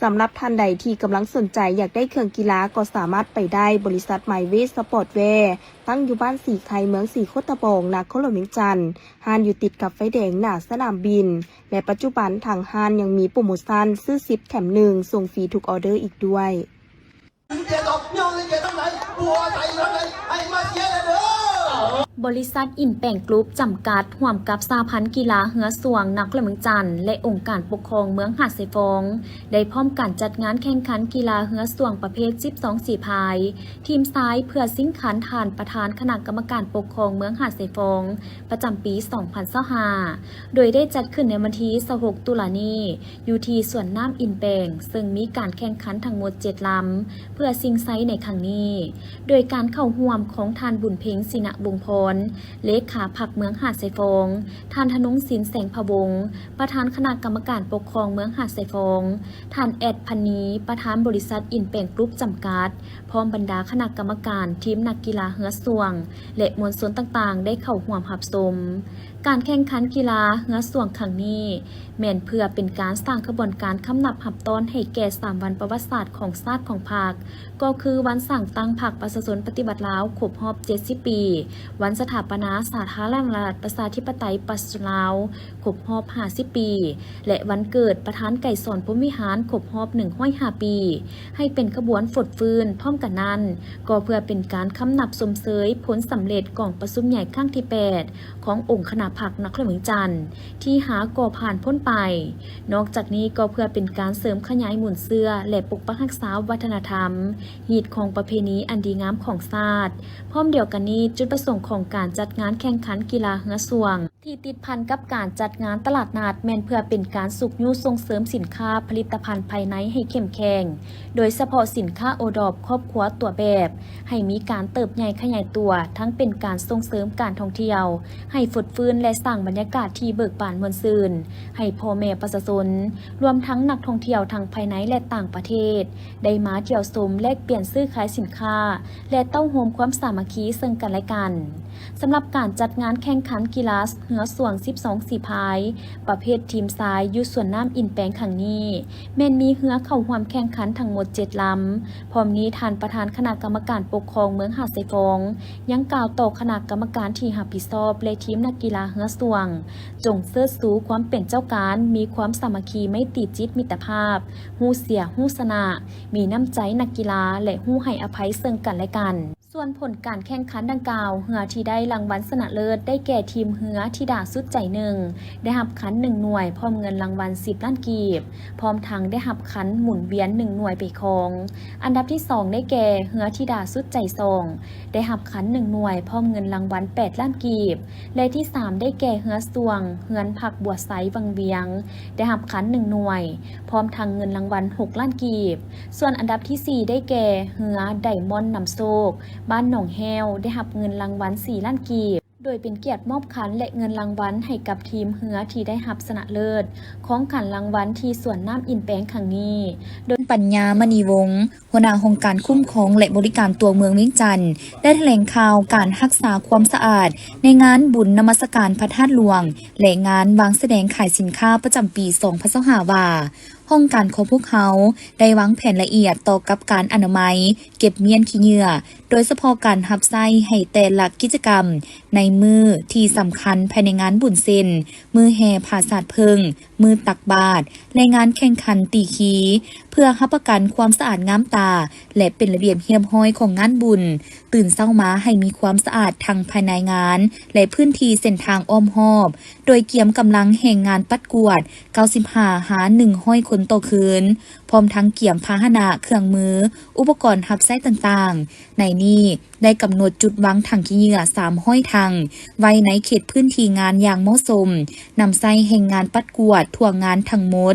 สำหรับท่านใดที่กำลังสนใจอยากได้เครื่องกีฬาก็สามารถไปได้บริษัทไมเวสปอร์ตแวร์ตั้งอยู่บ้านสีไข่เมืองสีโคตะโปงนครหลวงเวียงจันทร์ห้านอยู่ติดกับไฟแดงหน้าสนามบินและปัจจุบันทางห้านยังมีโปรโมชั่นซื้อ10แถม1ส่งฟรีทุกออเดอร์อีกด้วย บริษัทอินแปงกรุ๊ปจำกัดร่วมกับสหพันธ์กีฬาเหือสวงนครหลวงเวียงจันทร์และองค์การปกครองเมืองหาดทรายฟองได้พร้อมกันจัดงานแข่งขันกีฬาเหือสวงประเภท12สีพายทีมซ้ายเพื่อสิงขันฐานประธานคณะกรรมการปกครองเมืองหาดทรายฟองประจำปี 2025โดยได้จัดขึ้นในวันที่26ตุลาคมนี้อยู่ที่สวนน้ำอินแปงซึ่งมีการแข่งขันทั้งหมด7ลำเพื่อสิงไซในครั้งนี้โดยการเข้าร่วมของทานบุญเพ็งศินะบุงพรเลขาพรรคเมืองหาดทรายฟองท่านธนงศิลป์แสงพะวงศ์ประธานคณะกรรมการปกครองเมืองหาดทรายฟองท่านแอดพันนีประธานบริษัทอินแปงกรุ๊ปจำกัดพร้อมบรรดาคณะกรรมการทีมนักกีฬาเหือสวงและมวลชนต่างๆได้เข้าร่วมรับชมการแข่งขันกีฬาเหือสวงครั้งนี้แม่นเพื่อเป็นการสร้างขบวนการคำนับหับต้นให้แก่3วันประวัติศาสตร์ของชาติของพรรคก็คือวันสั่งตั้งพรรคประชาชนปฏิบัติลาวครบรอบ70ปีวันสถาปนาสาธารณรัฐประชาธิปไตยประชาชนลาวครบรอบ50ปีและวันเกิดประธานไก่สอนพรหมวิหารครบรอบ105ปีให้เป็นขบวนฝดฟื้นพร้อมกันนั้นก็เพื่อเป็นการคำนับสมเสยผลสำเร็จกองประชุมใหญ่ครั้งที่8ขององค์คณะพรรคนครหลวงเวียงจันทร์ที่หาก่อผ่านพ้นไปนอกจากนี้ก็เพื่อเป็นการเสริมขยายหมุนเสื้อและปกปักรักษาวัฒนธรรมหีดของประเพณีอันดีงามของชาติพร้อมเดียวกันนี้จุดประสงค์ของการจัดงานแข่งขันกีฬาเหือสวงที่ติดพันกับการจัดงานตลาดนัดแม่นเพื่อเป็นการสุกยุส่งเสริมสินค้าผลิตภัณฑ์ภายในให้เข้มแข็งโดยเฉพาะสินค้าโอดอปครอบครัวตัวแบบให้มีการเติบใหญ่ขยายตัวทั้งเป็นการส่งเสริมการท่องเที่ยวให้ฝุดฟื้นและสร้างบรรยากาศที่เบิกบานมวลซื่นให้พ่อแม่ประชาชนรวมทั้งนักท่องเที่ยวทั้งภายในและต่างประเทศได้มาเที่ยวชมแลกเปลี่ยนซื้อขายสินค้าและเต้าโฮมความสามัคคีซึ่งกันและกันสำหรับการจัดงานแข่งขันกีฬาเหือสวง12สีพายประเภททีมทรายอยู่ส่วนน้ำอินแปงครั้งนี้แม่นมีเหือเข้าร่วมแข่งขันทั้งหมด7ลำพร้อมนี้ท่านประธานคณะกรรมการปกครองเมืองหาดทรายฟองยังกล่าวต่อคณะกรรมการที่รับผิดชอบและทีมนักกีฬาเหือสวงจงเชิดชูความเป็นเจ้าการมีความสามัคคีไม่ตีจิตมิตรภาพฮู้เสียฮู้ชนะมีน้ำใจนักกีฬาและฮู้ให้อภัยซึ่งกันและกันส่วนผลการแข่งขันดังกล่าวเหือที่ได้รางวัลชนะเลิศได้แก่ทีมเหือธิดาสุดใจ1ได้รับขัน1หน่วยพร้อมเงินรางวัล10ล้านกีบพร้อมทั้งได้รับขันหมุนเวียน1หน่วยไปครองอันดับที่2ได้แก่เหือธิดาสุดใจ2ได้รับขัน1หน่วยพร้อมเงินรางวัล8ล้านกีบและที่3ได้แก่เหือสวงเหือนผักบัวไซวังเวียงได้รับขัน1หน่วยพร้อมทั้งเงินรางวัล6ล้านกีบส่วนอันดับที่4ได้แก่เหือไดมอนด์นำโชคบ้านหนองแฮวได้รับเงินรางวัล4ล้านกีบ โดยเป็นเกียรติมอบขันและเงินรางวัลให้กับทีมเหือที่ได้รับชนะเลิศของขันรางวัลที่สวนน้ำอินแปงครั้งนี้โดยปัญญามณีวงศ์หัวหน้าองค์การคุ้มครองและบริการตัวเมืองเวียงจันทร์ได้แถลงข่าวการรักษาความสะอาดในงานบุญนมัสการพระธาตุหลวงและงานวางแสดงขายสินค้าประจำปี2025ว่าห้องการของพวกเขาได้วางแผนละเอียดต่อกับการอนามัยเก็บเมียนขี้เหงื่อโดยเฉพาะการหับไส้ให้แต่ละกิจกรรมในมือที่สำคัญภายในงานบุญเซนมือแห่ผ่าศาสตร์เพิงมือตักบาตรและงานแข่งขันตีขีเพื่อรับประกันความสะอาดงามตาและเป็นระเบียบเรียบร้อยของงานบุญตื่นเช้ามาให้มีความสะอาดทั้งภายในงานและพื้นที่เส้นทางอ้อมรอบโดยเกียมกำลังแห่งงานปัดกวด95หา100คนต่อคืนพร้อมทั้งเกี่ยมพาหนะเครื่องมืออุปกรณ์หับไส้ต่างๆในนี้ได้กำหนดจุดวางถังขี้เหงื่อ300ถังไว้ในเขตพื้นที่งานอย่างเหมาะสมนำไส้แห่งงานปัดกวดทั่วงานทั้งหมด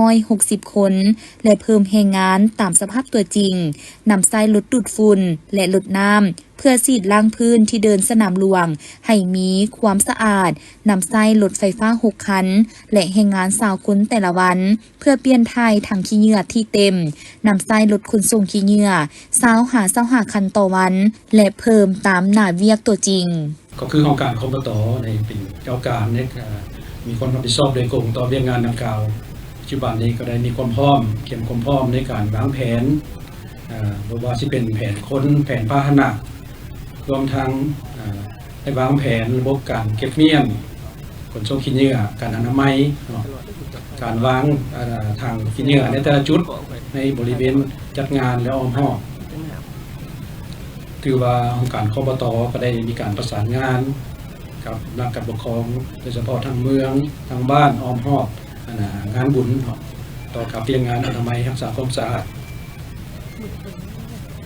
260คนและเพิ่มแห่งงานตามสภาพตัวจริงนำไส้ลดดูดฝุ่นและลดน้ำเพื่อสีดล้างพื้นที่เดินสนามหลวงให้มีความสะอาดนำไส้รถไฟฟ้า6คันและแห่งงาน20คนแต่ละวันเพื่อเปลี่ยนถ่ายถังขี้เหงื่อที่เต็มนำไส้รถขนส่งขี้เหงื่อ25คันต่อวันและเพิ่มตามหน้าเวียกตัวจริงก็คือของการคบต.ในเป็นเจ้าการในมีความรับผิดชอบโดยกรมต่อเรื่องงานดังกล่าวปัจจุบันนี้ก็ได้มีความพร้อมเขียนความพร้อมในการวางแผนบ่ว่าสิเป็นแผนคนแผนพาหนะรวมทั้งได้วางแผนระบบการเก็บเมียนขนส่งขี้เหงื่อการอนามัยการวางทางขี้เหงื่อในแต่ละจุดในบริเวณจัดงานและอ้อมรอบถือว่าองค์การคบต.ก็ได้มีการประสานงานกับนักการปกครองโดยเฉพาะทางเมืองทางบ้านอ้อมรอบงานบุญต่อกับเรื่องงานอนามัยรักษาความสะอาด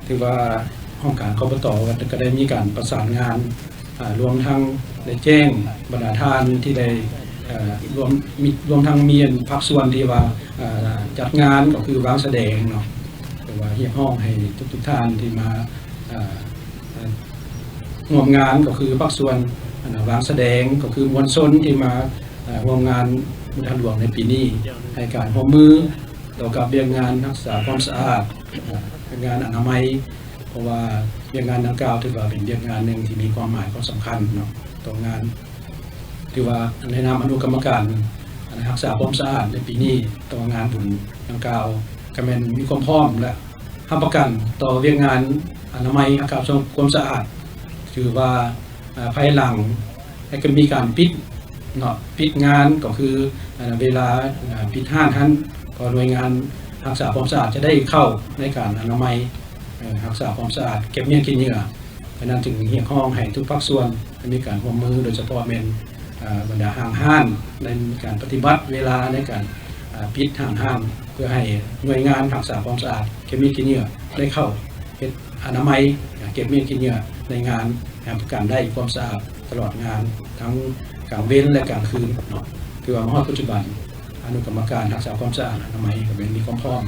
ถือว่าองค์การคบต.ก็ได้มีการประสานงานรวมทั้งได้แจ้งบรรดาท่านที่ได้รวมทั้งมีภาคส่วนที่ว่าจัดงานก็คือวางแสดงเนาะแต่ว่าเรียกห้องให้ทุกท่านที่มาร่วมงานก็คือภาคส่วนวางแสดงก็คือมวลชนที่มาร่วมงานบุญทางหลวงในปีนี้ให้การร่วมมือต่อกับเรื่องงานรักษาความสะอาดเป็นงานอนามัยเพราะว่าเรื่องงานดังกล่าวถือว่าเป็นเรื่องงานหนึ่งที่มีความหมายความสำคัญเนาะต่องานถือว่าในนามอนุกรรมการรักษาความสะอาดในปีนี้ต่องานบุญดังกล่าวก็เป็นมีความพร้อมและรับประกันต่อเรื่องงานอนามัยกับความสะอาดถือว่าภายหลังให้ก็มีการปิดงานก็คือเวลาปิดห้างท่านก็หน่วยงานรักษาความสะอาดจะได้เข้าในการอนามัยรักษาความสะอาดเก็บเมียนขี้เหงื่อเพราะนั้นจึงเรียกร้องให้ทุกภาคส่วนมีการร่วมมือโดยเฉพาะเป็นบรรดาห้างในการปฏิบัติเวลาในการปิดห้างเพื่อให้หน่วยงานรักษาความสะอาดเก็บเมียนขี้เหงื่อได้เข้าเป็นอนามัยเก็บเมียนขี้เหงื่อในงานประกันได้ความสะอาดตลอดงานทั้งกลางเว้นและกลางคืนเนาะคือว่าปัจจุบันอนุกรรมการรักษาความสะอาดอนามัยก็เป็นมีความพร้อม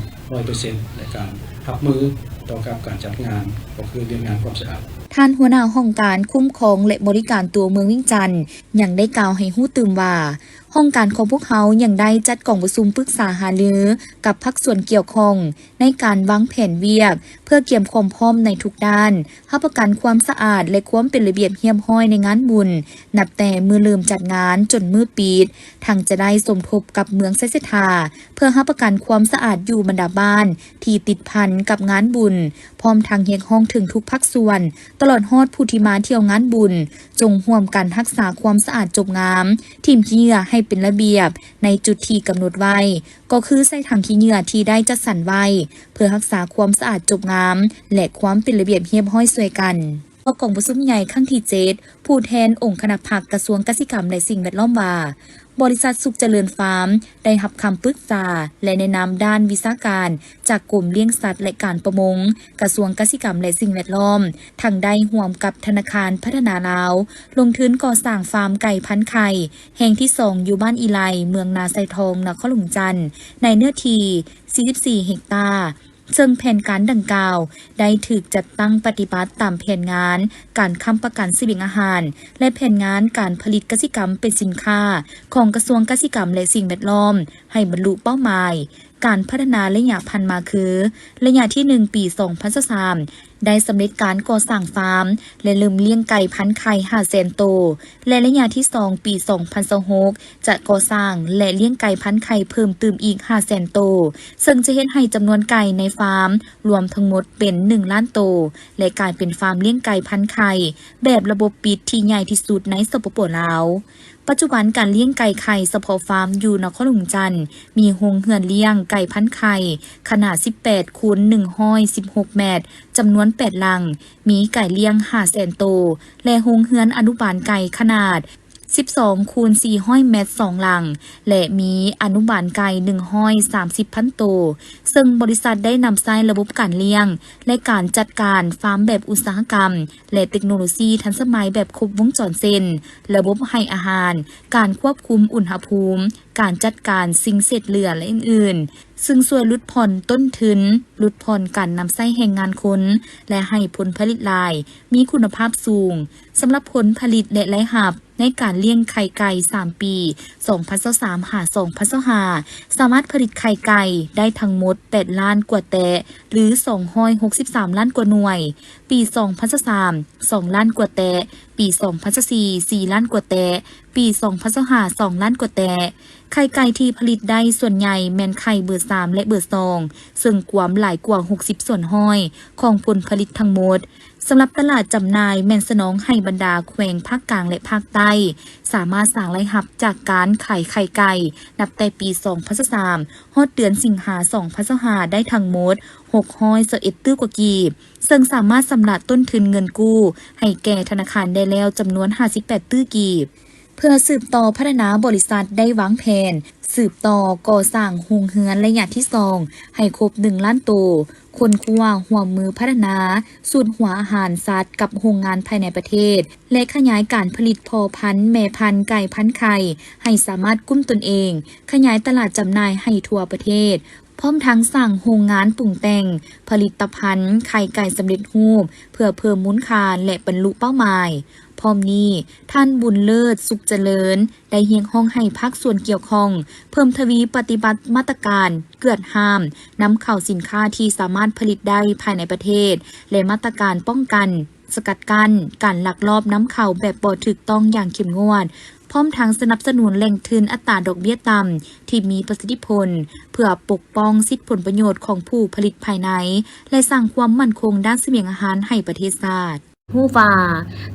100% ในการรับมือต่อกับการจัดงานก็คือเรื่องงานความสะอาดท่านหัวหน้าห้องการคุ้มครองและบริการตัวเมืองเวียงจันทน์ยังได้กล่าวให้ฮู้ตื่มว่าห้องการของพวกเขายังได้จัดกล่องประชุมปรึกษาหารือกับภาคส่วนเกี่ยวข้องในการวางแผนเวียกเพื่อเตรียมความพร้อมในทุกด้านรับประกันความสะอาดและความเป็นระเบียบเรียบร้อยในงานบุญนับแต่มือเริ่มจัดงานจนมือปิดทั้งจะได้สมทบกับเมืองไซเสธาเพื่อรับประกันความสะอาดอยู่บรรดาบ้านที่ติดพันกับงานบุญพร้อมทางเรียกร้องถึงทุกภาคส่วนตลอดฮอดผู้ที่มาเที่ยวงานบุญจงร่วมกันรักษาความสะอาดจบงามทีมขี้เหงื่อให้เป็นระเบียบในจุดที่กำหนดไว้ก็คือใส่ถังขี้เหงื่อที่ได้จัดสรรไว้เพื่อรักษาความสะอาดจบงามและความเป็นระเบียบเรียบร้อยช่วยกันกองประชุมใหญ่ครั้งที่7ผู้แทนองค์คณะภาคกระทรวงเกษตรกรรมและสิ่งแวดล้อมว่าบริษัทสุขเจริญฟาร์มได้รับคำปรึกษาและแนะนำด้านวิชาการจากกรมเลี้ยงสัตว์และการประมงกระทรวงเกษตรกรรมและสิ่งแวดล้อมทั้งได้ร่วมกับธนาคารพัฒนาลาวลงทุนก่อสร้างฟาร์มไก่พันธุ์ไข่แห่งที่2อยู่บ้านอีไลเมืองนาไซทองนครหลวงจันทน์ในเนื้อที่44เฮกตาร์ ซึ่งแผนการดังกล่าวได้ถูกจัดตั้งปฏิบัติตามแผนงานการค้ำประกันเสบียงอาหารและแผนงานการผลิตกสิกรรมเป็นสินค้าของกระทรวงเกษตรกรรมและสิ่งแวดล้อมให้บรรลุเป้าหมายการพัฒนาระยะพันธุ์มาคือระยะที่1ปี2023ได้สำเร็จการก่อสร้างฟาร์มและเริ่มเลี้ยงไก่พันธุ์ไข่500,000 ตัวและระยะที่2ปี2026จะก่อสร้างและเลี้ยงไก่พันธุ์ไข่เพิ่มเติมอีก500,000 ตัวซึ่งจะเฮ็ดให้จำนวนไก่ในฟาร์มรวมทั้งหมดเป็น1 ล้านตัวและกลายเป็นฟาร์มเลี้ยงไก่พันธุ์ไข่แบบระบบปิดที่ใหญ่ที่สุดในสปป.ลาวปัจจุบันการเลี้ยงไก่ไข่เฉพาะฟาร์มอยู่นครหลวงจันทน์มีโรงเรือนเลี้ยงไก่พันธุ์ไข่ขนาด18 คูณ 116 เมตรจำนวน8 หลังมีไก่เลี้ยง500,000 ตัวและโรงเรือนอนุบาลไก่ขนาด12 คูณ 400 เมตร2 หลังและมีอนุบาลไก่130,000 ตัวซึ่งบริษัทได้นำใช้ระบบการเลี้ยงและการจัดการฟาร์มแบบอุตสาหกรรมและเทคโนโลยีทันสมัยแบบครบวงจรเส้นระบบให้อาหารการควบคุมอุณหภูมิการจัดการสิ่งเศษเหลือและอื่นๆซึ่งช่วยลดผ่อนต้นทุนลดผ่อนการนำใช้แรงงานคนและให้ผลผลิตหลายมีคุณภาพสูงสำหรับผลผลิตและรายรับในการเลี้ยงไข่ไก่3ปี2023หา2025สามารถผลิตไข่ไก่ได้ทั้งหมด8 ล้านกว่าแตะหรือ263 ล้านกว่าหน่วยปี2023 2 ล้านกว่าแตะปี2024 4 ล้านกว่าแตะปี2025 2 ล้านกว่าแตะไข่ไก่ที่ผลิตได้ส่วนใหญ่แม่นไข่เบอร์3และเบอร์2ซึ่งกว่าหลายกว่า60ส่วนห้อยของผลผลิตทั้งหมดสำหรับตลาดจำหน่ายแม่นสนองให้บรรดาแขวงภาคกลางและภาคใต้สามารถสร้างรายรับจากการขายไข่ไก่นับแต่ปี2023ฮอดเดือนสิงหา2025ได้ทั้งหมด621ตื้อกว่ากีบซึ่งสามารถสำรับต้นทุนเงินกู้ให้แก่ธนาคารได้แล้วจำนวน58ตื้อกีบเพื่อสืบต่อพัฒนาบริษัทได้วางแผนสืบต่อก่อสร้างโรงเรือนระยะที่2ให้ครบ1 ล้านตัวคนครัวหัวมือพัฒนาสูตรหัวอาหารสัตว์กับโรงงานภายในประเทศและขยายการผลิตพอพันธุ์แม่พันธุ์ไก่พันธุ์ไข่ให้สามารถกุ้มตนเองขยายตลาดจำหน่ายให้ทั่วประเทศพร้อมทั้งสั่งโรงงานปรุงแต่งผลิตภัณฑ์ไข่ไก่สำเร็จรูปเพื่อเพิ่มมูลค่าและบรรลุเป้าหมายพร้อมนี้ท่านบุญเลิศสุขเจริญได้เฮียงห้องให้ภาคส่วนเกี่ยวข้องเพิ่มทวีปฏิบัติมาตรการเกิดห้ามนำเข้าสินค้าที่สามารถผลิตได้ภายในประเทศและมาตรการป้องกันสกัดกั้นการลักลอบนำเข้าแบบบ่ถูกต้องอย่างเข้มงวดพร้อมทั้งสนับสนุนแหล่งทุนอัตราดอกเบี้ยต่ำที่มีประสิทธิผลเพื่อปกป้องสิทธิผลประโยชน์ของผู้ผลิตภายในและสร้างความมั่นคงด้านเสบียงอาหารให้ประเทศชาติฮู้ว่า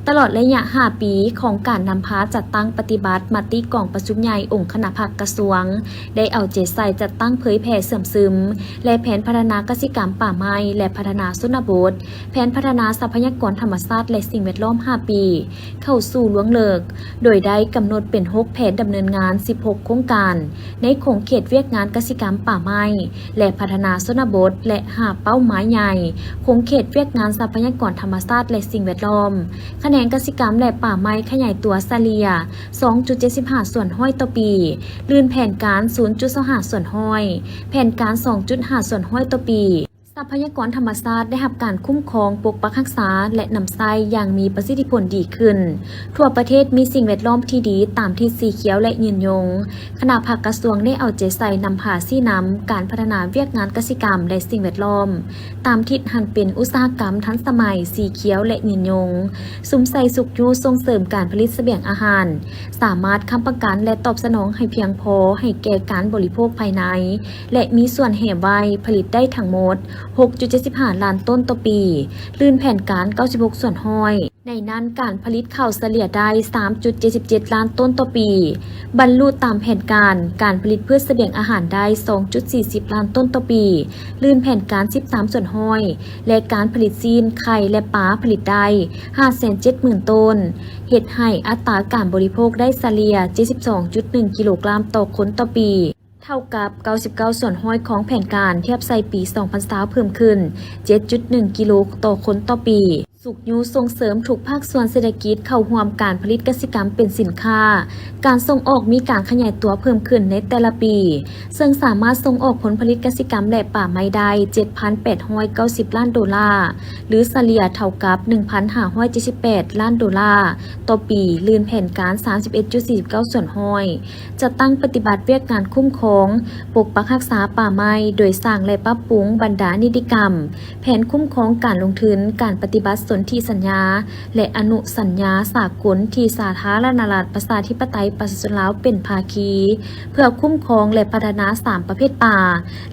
ตลอดระยะ5 ปีของการนำพาจัดตั้งปฏิบัติมติกองประชุมใหญ่องค์คณะภาคกระทรวงได้เอาใจใส่จัดตั้งเผยแผ่เสื่อมซึมและแผนพัฒนากสิกรรมป่าไม้และพัฒนาชนบทแผนพัฒนาทรัพยากรธรรมชาติและสิ่งแวดล้อม5 ปีเข้าสู่ล่วงเลิกโดยได้กำหนดเป็น6แผนดำเนินงาน16โครงการในโครงเขตเวียกงานกสิกรรมป่าไม้และพัฒนาชนบทและ5เป้าหมายใหญ่โครงเขตเวียกงานทรัพยากรธรรมชาติและสิ่งแวดล้อมคะแนนกสิกรรมและป่าไม้ขยายตัวเฉลี่ย 2.75 ส่วนห้อยต่อปีลื่นแผนการ 0.25 ส่วนห้อยแผนการ 2.5 ส่วนห้อยต่อปีทรัพยากรธรรมชาติได้รับการคุ้มครองปกปักรักษาและนำใช้อย่างมีประสิทธิผลดีขึ้นทั่วประเทศมีสิ่งแวดล้อมที่ดีตามทิศสีเขียวและยืนยงคณะภาคกระทรวงได้เอาใจใส่นำพาชี้นำการพัฒนาเวียกงานกสิกรรมและสิ่งแวดล้อมตามทิศหันเป็นอุตสาหกรรมทันสมัยสีเขียวและยืนยงสุมใส่สุขอยู่ส่งเสริมการผลิตเสบียงอาหารสามารถค้ำประกันและตอบสนองให้เพียงพอให้แก่การบริโภคภายในและมีส่วนแห่ไว้ผลิตได้ทั้งหมด6.75 ล้านต้นต่อปีลื่นแผนการ96ส่วนห้อยในนั้นการผลิตข้าวเฉลี่ยได้ 3.77 ล้านต้นต่อปีบรรลุตามแผนการผลิตพืชเสบียงอาหารได้ 2.40 ล้านต้นต่อปีลื่นแผนการ13ส่วนห้อยและการผลิตซีนไข่และปลาผลิตได้ 570,000 ต้นเฮ็ดให้อัตราการบริโภคได้เฉลี่ย 72.1 กิโลกรัมต่อคนต่อปีเท่ากับ99ส่วนห้อยของแผนการเทียบใส่ปี2020เพิ่มขึ้น 7.1 กิโลต่อคนต่อปี สุกยูส่งเสริมทุกภาคส่วนเศรษฐกิจเข้าร่วมการผลิตกสิกรรมเป็นสินค้าการส่งออกมีการขยายตัวเพิ่มขึ้นในแต่ละปีซึ่งสามารถส่งออกผลผลิตกสิกรรมและป่าไม้ได้ 7,890 ล้านดอลลาร์หรือเฉลี่ยเท่ากับ 1,578 ล้านดอลลาร์ต่อปีลื่นแผนการ 31.49 ส่วนห้อยจะตั้งปฏิบัติเวียกงานคุ้มครองปกปักรักษาป่าไม้โดยสร้างและปรับปรุงบรรดานิติกรรมแผนคุ้มครองการลงทุนการปฏิบัติสนธิสัญญาและอนุสัญญาสากลที่สาธารณรัฐประชาธิปไตยประชาชนลาวเป็นภาคีเพื่อคุ้มครองและพัฒนา3ประเภทป่า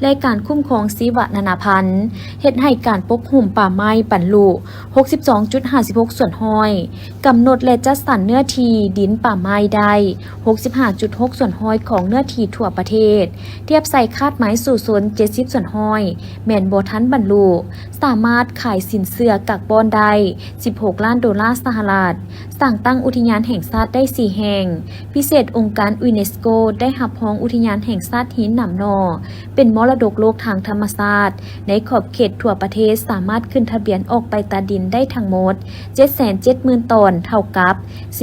และการคุ้มครองชีวนานาพันธุ์เฮ็ดให้การปกหุ่มป่าไม้บรรลุ 62.56 ส่วนห้อยกำหนดและจัดสรรเนื้อที่ดินป่าไม้ได้ 65.6 ส่วนห้อยของเนื้อที่ทั่วประเทศเทียบใส่คาดหมายสู่โซน70 ส่วนห้อยแม่นบ่ทันบรรลุสามารถขายสินเชื่อกักบอนได้16 ล้านดอลลาร์สหรัฐสั่งตั้งอุทยานแห่งชาติได้4แห่งพิเศษองค์การยูเนสโกได้รับรองอุทยานแห่งชาติหินหนำนอเป็นมรดกโลกทางธรรมชาติในขอบเขตทั่วประเทศสามารถขึ้นทะเบียนออกไปตาดินได้ทั้งหมด 770,000 ตนเท่ากับ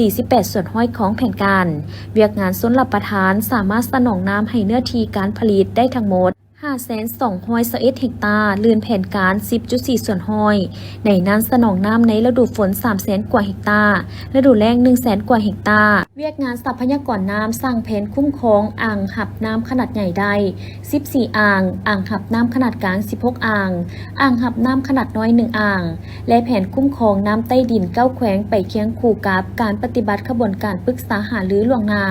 48 ส่วนห้อยของแผนการเวียกงานชลประทานสามารถสนองน้ำให้เนื้อที่การผลิตได้ทั้งหมด5,221 เฮกตาร์ลื่นแผนการ 10.4 ส่วนห้อยในนั้นสนองน้ำในฤดูฝน 300,000 กว่าเฮกตาร์ฤดูแล้ง 100,000 กว่าเฮกตาร์เวียกงานทรัพยากรน้ำสร้างแผนคุ้มครองอ่างหับน้ำขนาดใหญ่ได้14 อ่างหับน้ำขนาดกลาง16 อ่างหับน้ำขนาดน้อย1 อ่างและแผนคุ้มครองน้ำใต้ดิน9 แขวงไปเคียงคู่กับการปฏิบัติขบวนการปรึกษาหารือล่วงหน้า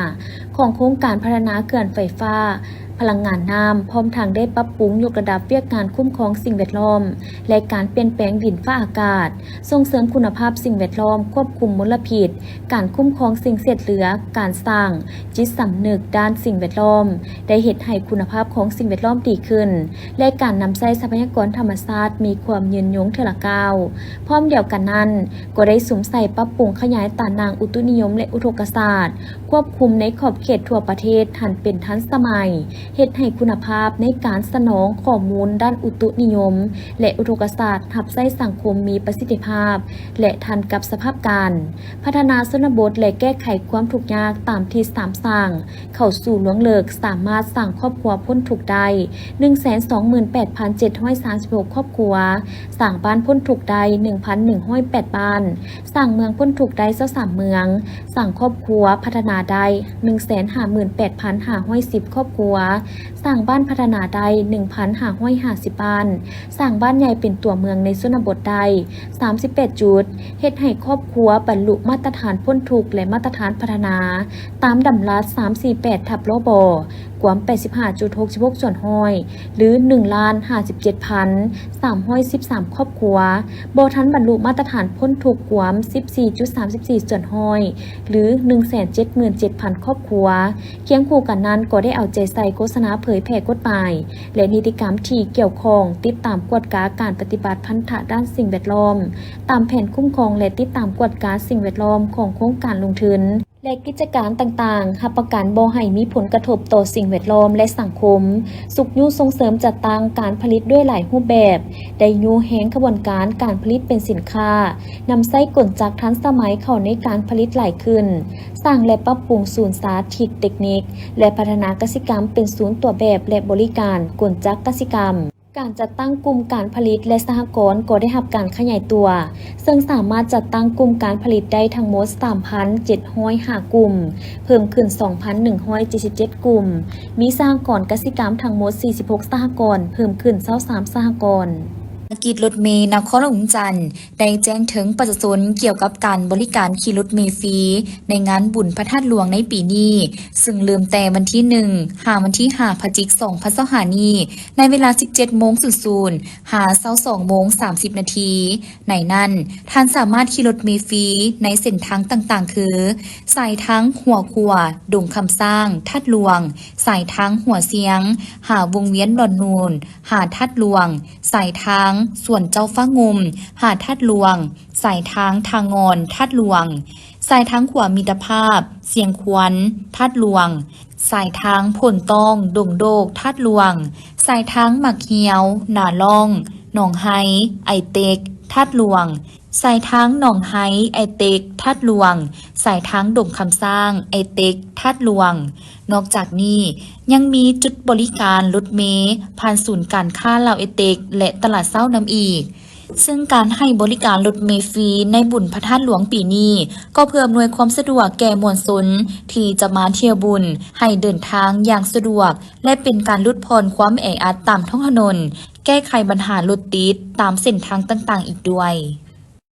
ของโครงการพัฒนาเขื่อนไฟฟ้าพลังงานน้ำพร้อมทางได้ปรับปรุงยกระดับเวียกงานคุ้มครองสิ่งแวดล้อมและการเปลี่ยนแปลงดินฟ้าอากาศส่งเสริมคุณภาพสิ่งแวดล้อมควบคุมมลพิษการคุ้มครองสิ่งเศษเหลือการสร้างจิตสำนึกด้านสิ่งแวดล้อมได้เฮ็ดให้คุณภาพของสิ่งแวดล้อมดีขึ้นและการนำใช้ทรัพยากรธรรมชาติมีความยืนยงเทอละก้าวพร้อมเดียวกันนั้นก็ได้สุมใส่ปรับปรุงขยายตานางอุตุนิยมและอุทกศาสตร์ควบคุมในขอบเขตทั่วประเทศหันเป็นทันสมัยเฮ็ดให้คุณภาพในการสนองข้อมูลด้านอุตุนิยมและอุทกศาสตร์รับใช้สังคมมีประสิทธิภาพและทันกับสภาพการพัฒนาชนบทและแก้ไขความทุกข์ยากตามที่สามสร้างเข้าสู่หลวงเลิกสามารถสร้างครอบครัวพ้นทุกข์ได้ 128,736 ครอบครัวสร้างบ้านพ้นทุกข์ได้ 1,108 บ้านสร้างเมืองพ้นทุกข์ได้23เมืองสร้างครอบครัวพัฒนาได้ 158,510 ครอบครัวสร้างบ้านพัฒนาได้ 1,550 บ้านสร้างบ้านใหญ่เป็นตัวเมืองในชนบทได้38 จุดเฮ็ดให้ครอบครัวบรรลุมาตรฐานพ้นทุกข์และมาตรฐานพัฒนาตามดำรัส348 ทับลบกวาม 85.66 ส่วนห้อยหรือ 1,057,313 ครอบครัวบ่ทันบรรลุมาตรฐานพ้นทุกข์กวาม 14.34 ส่วนห้อยหรือ 177,000 ครอบครัวเคียงคู่กันนั้นก็ได้เอาใจใส่โฆษณาเผยแพร่กฎหมายและนิติกรรมที่เกี่ยวข้องติดตามกวดกาการปฏิบัติพันธะด้านสิ่งแวดล้อมตามแผนคุ้มครองและติดตามกวดกาสิ่งแวดล้อมของโครงการลงทุนและกิจการต่างๆรับประกันบ่ให้มีผลกระทบต่อสิ่งแวดล้อมและสังคมสุขยู่ส่งเสริมจัดตั้งการผลิตด้วยหลายรูปแบบได้ยู่แห้งขบวนการการผลิตเป็นสินค้านำใช้กลจักรทันสมัยเข้าในการผลิตหลายขึ้นสร้างและปรับปรุงศูนย์สาธิตเทคนิคและพัฒนากสิกรรมเป็นศูนย์ตัวแบบและบริการกลจักรกสิกรรมการจัดตั้งกลุ่มการผลิตและสหกรณ์ก็ได้รับการขยายตัวซึ่งสามารถจัดตั้งกลุ่มการผลิตได้ทั้งหมด 3,705 กลุ่มเพิ่มขึ้น 2,177 กลุ่มมีสหกรณ์กสิกรรมทั้งหมด46สหกรณ์เพิ่มขึ้น23สหกรณ์ธุรกิจรถเมล์นครหลวงจันทร์ได้แจ้งถึงประชาชนเกี่ยวกับการบริการขี่รถเมล์ฟรีในงานบุญพระธาตุหลวงในปีนี้ซึ่งเริ่มแต่วันที่1หาวันที่5พฤศจิกายน2025นี้ในเวลา 17:00 หา 22:30 นาทีในนั้นท่านสามารถขี่รถเมล์ฟรีในเส้นทางต่างๆคือสายทางหัวขัวดงคำสร้างทัดหลวงสายทางหัวเสียงหาวงเวียนดอนนูนหาทัดหลวงสายทางส่วนเจ้าฟ้างุมหาดทัดหลวงสายทางทางงอนทัดหลวงสายทางขวามิตรภาพเสียงควนทัดหลวงสายทางผลตองดงโดกทัดหลวงสายทางหมักเหียวหนาล่องหนองไฮไอเต็ก ธาตุหลวงสายทางหนองไฮไอเต็กธาตุหลวงสายทางดงคำสร้างไอเต็กธาตุหลวงนอกจากนี้ยังมีจุดบริการรถเมล์ผ่านศูนย์การค้าลาวไอเต็กและตลาดเช้านำอีกซึ่งการให้บริการรถเมล์ฟรีในบุญพระธาตุหลวงปีนี้ก็เพื่ออำนวยความสะดวกแก่มวลชนที่จะมาเที่ยวบุญให้เดินทางอย่างสะดวกและเป็นการลดผ่อนความแออัดตามท้องถนนแก้ไขปัญหารถติดตามเส้นทางต่างๆอีกด้วย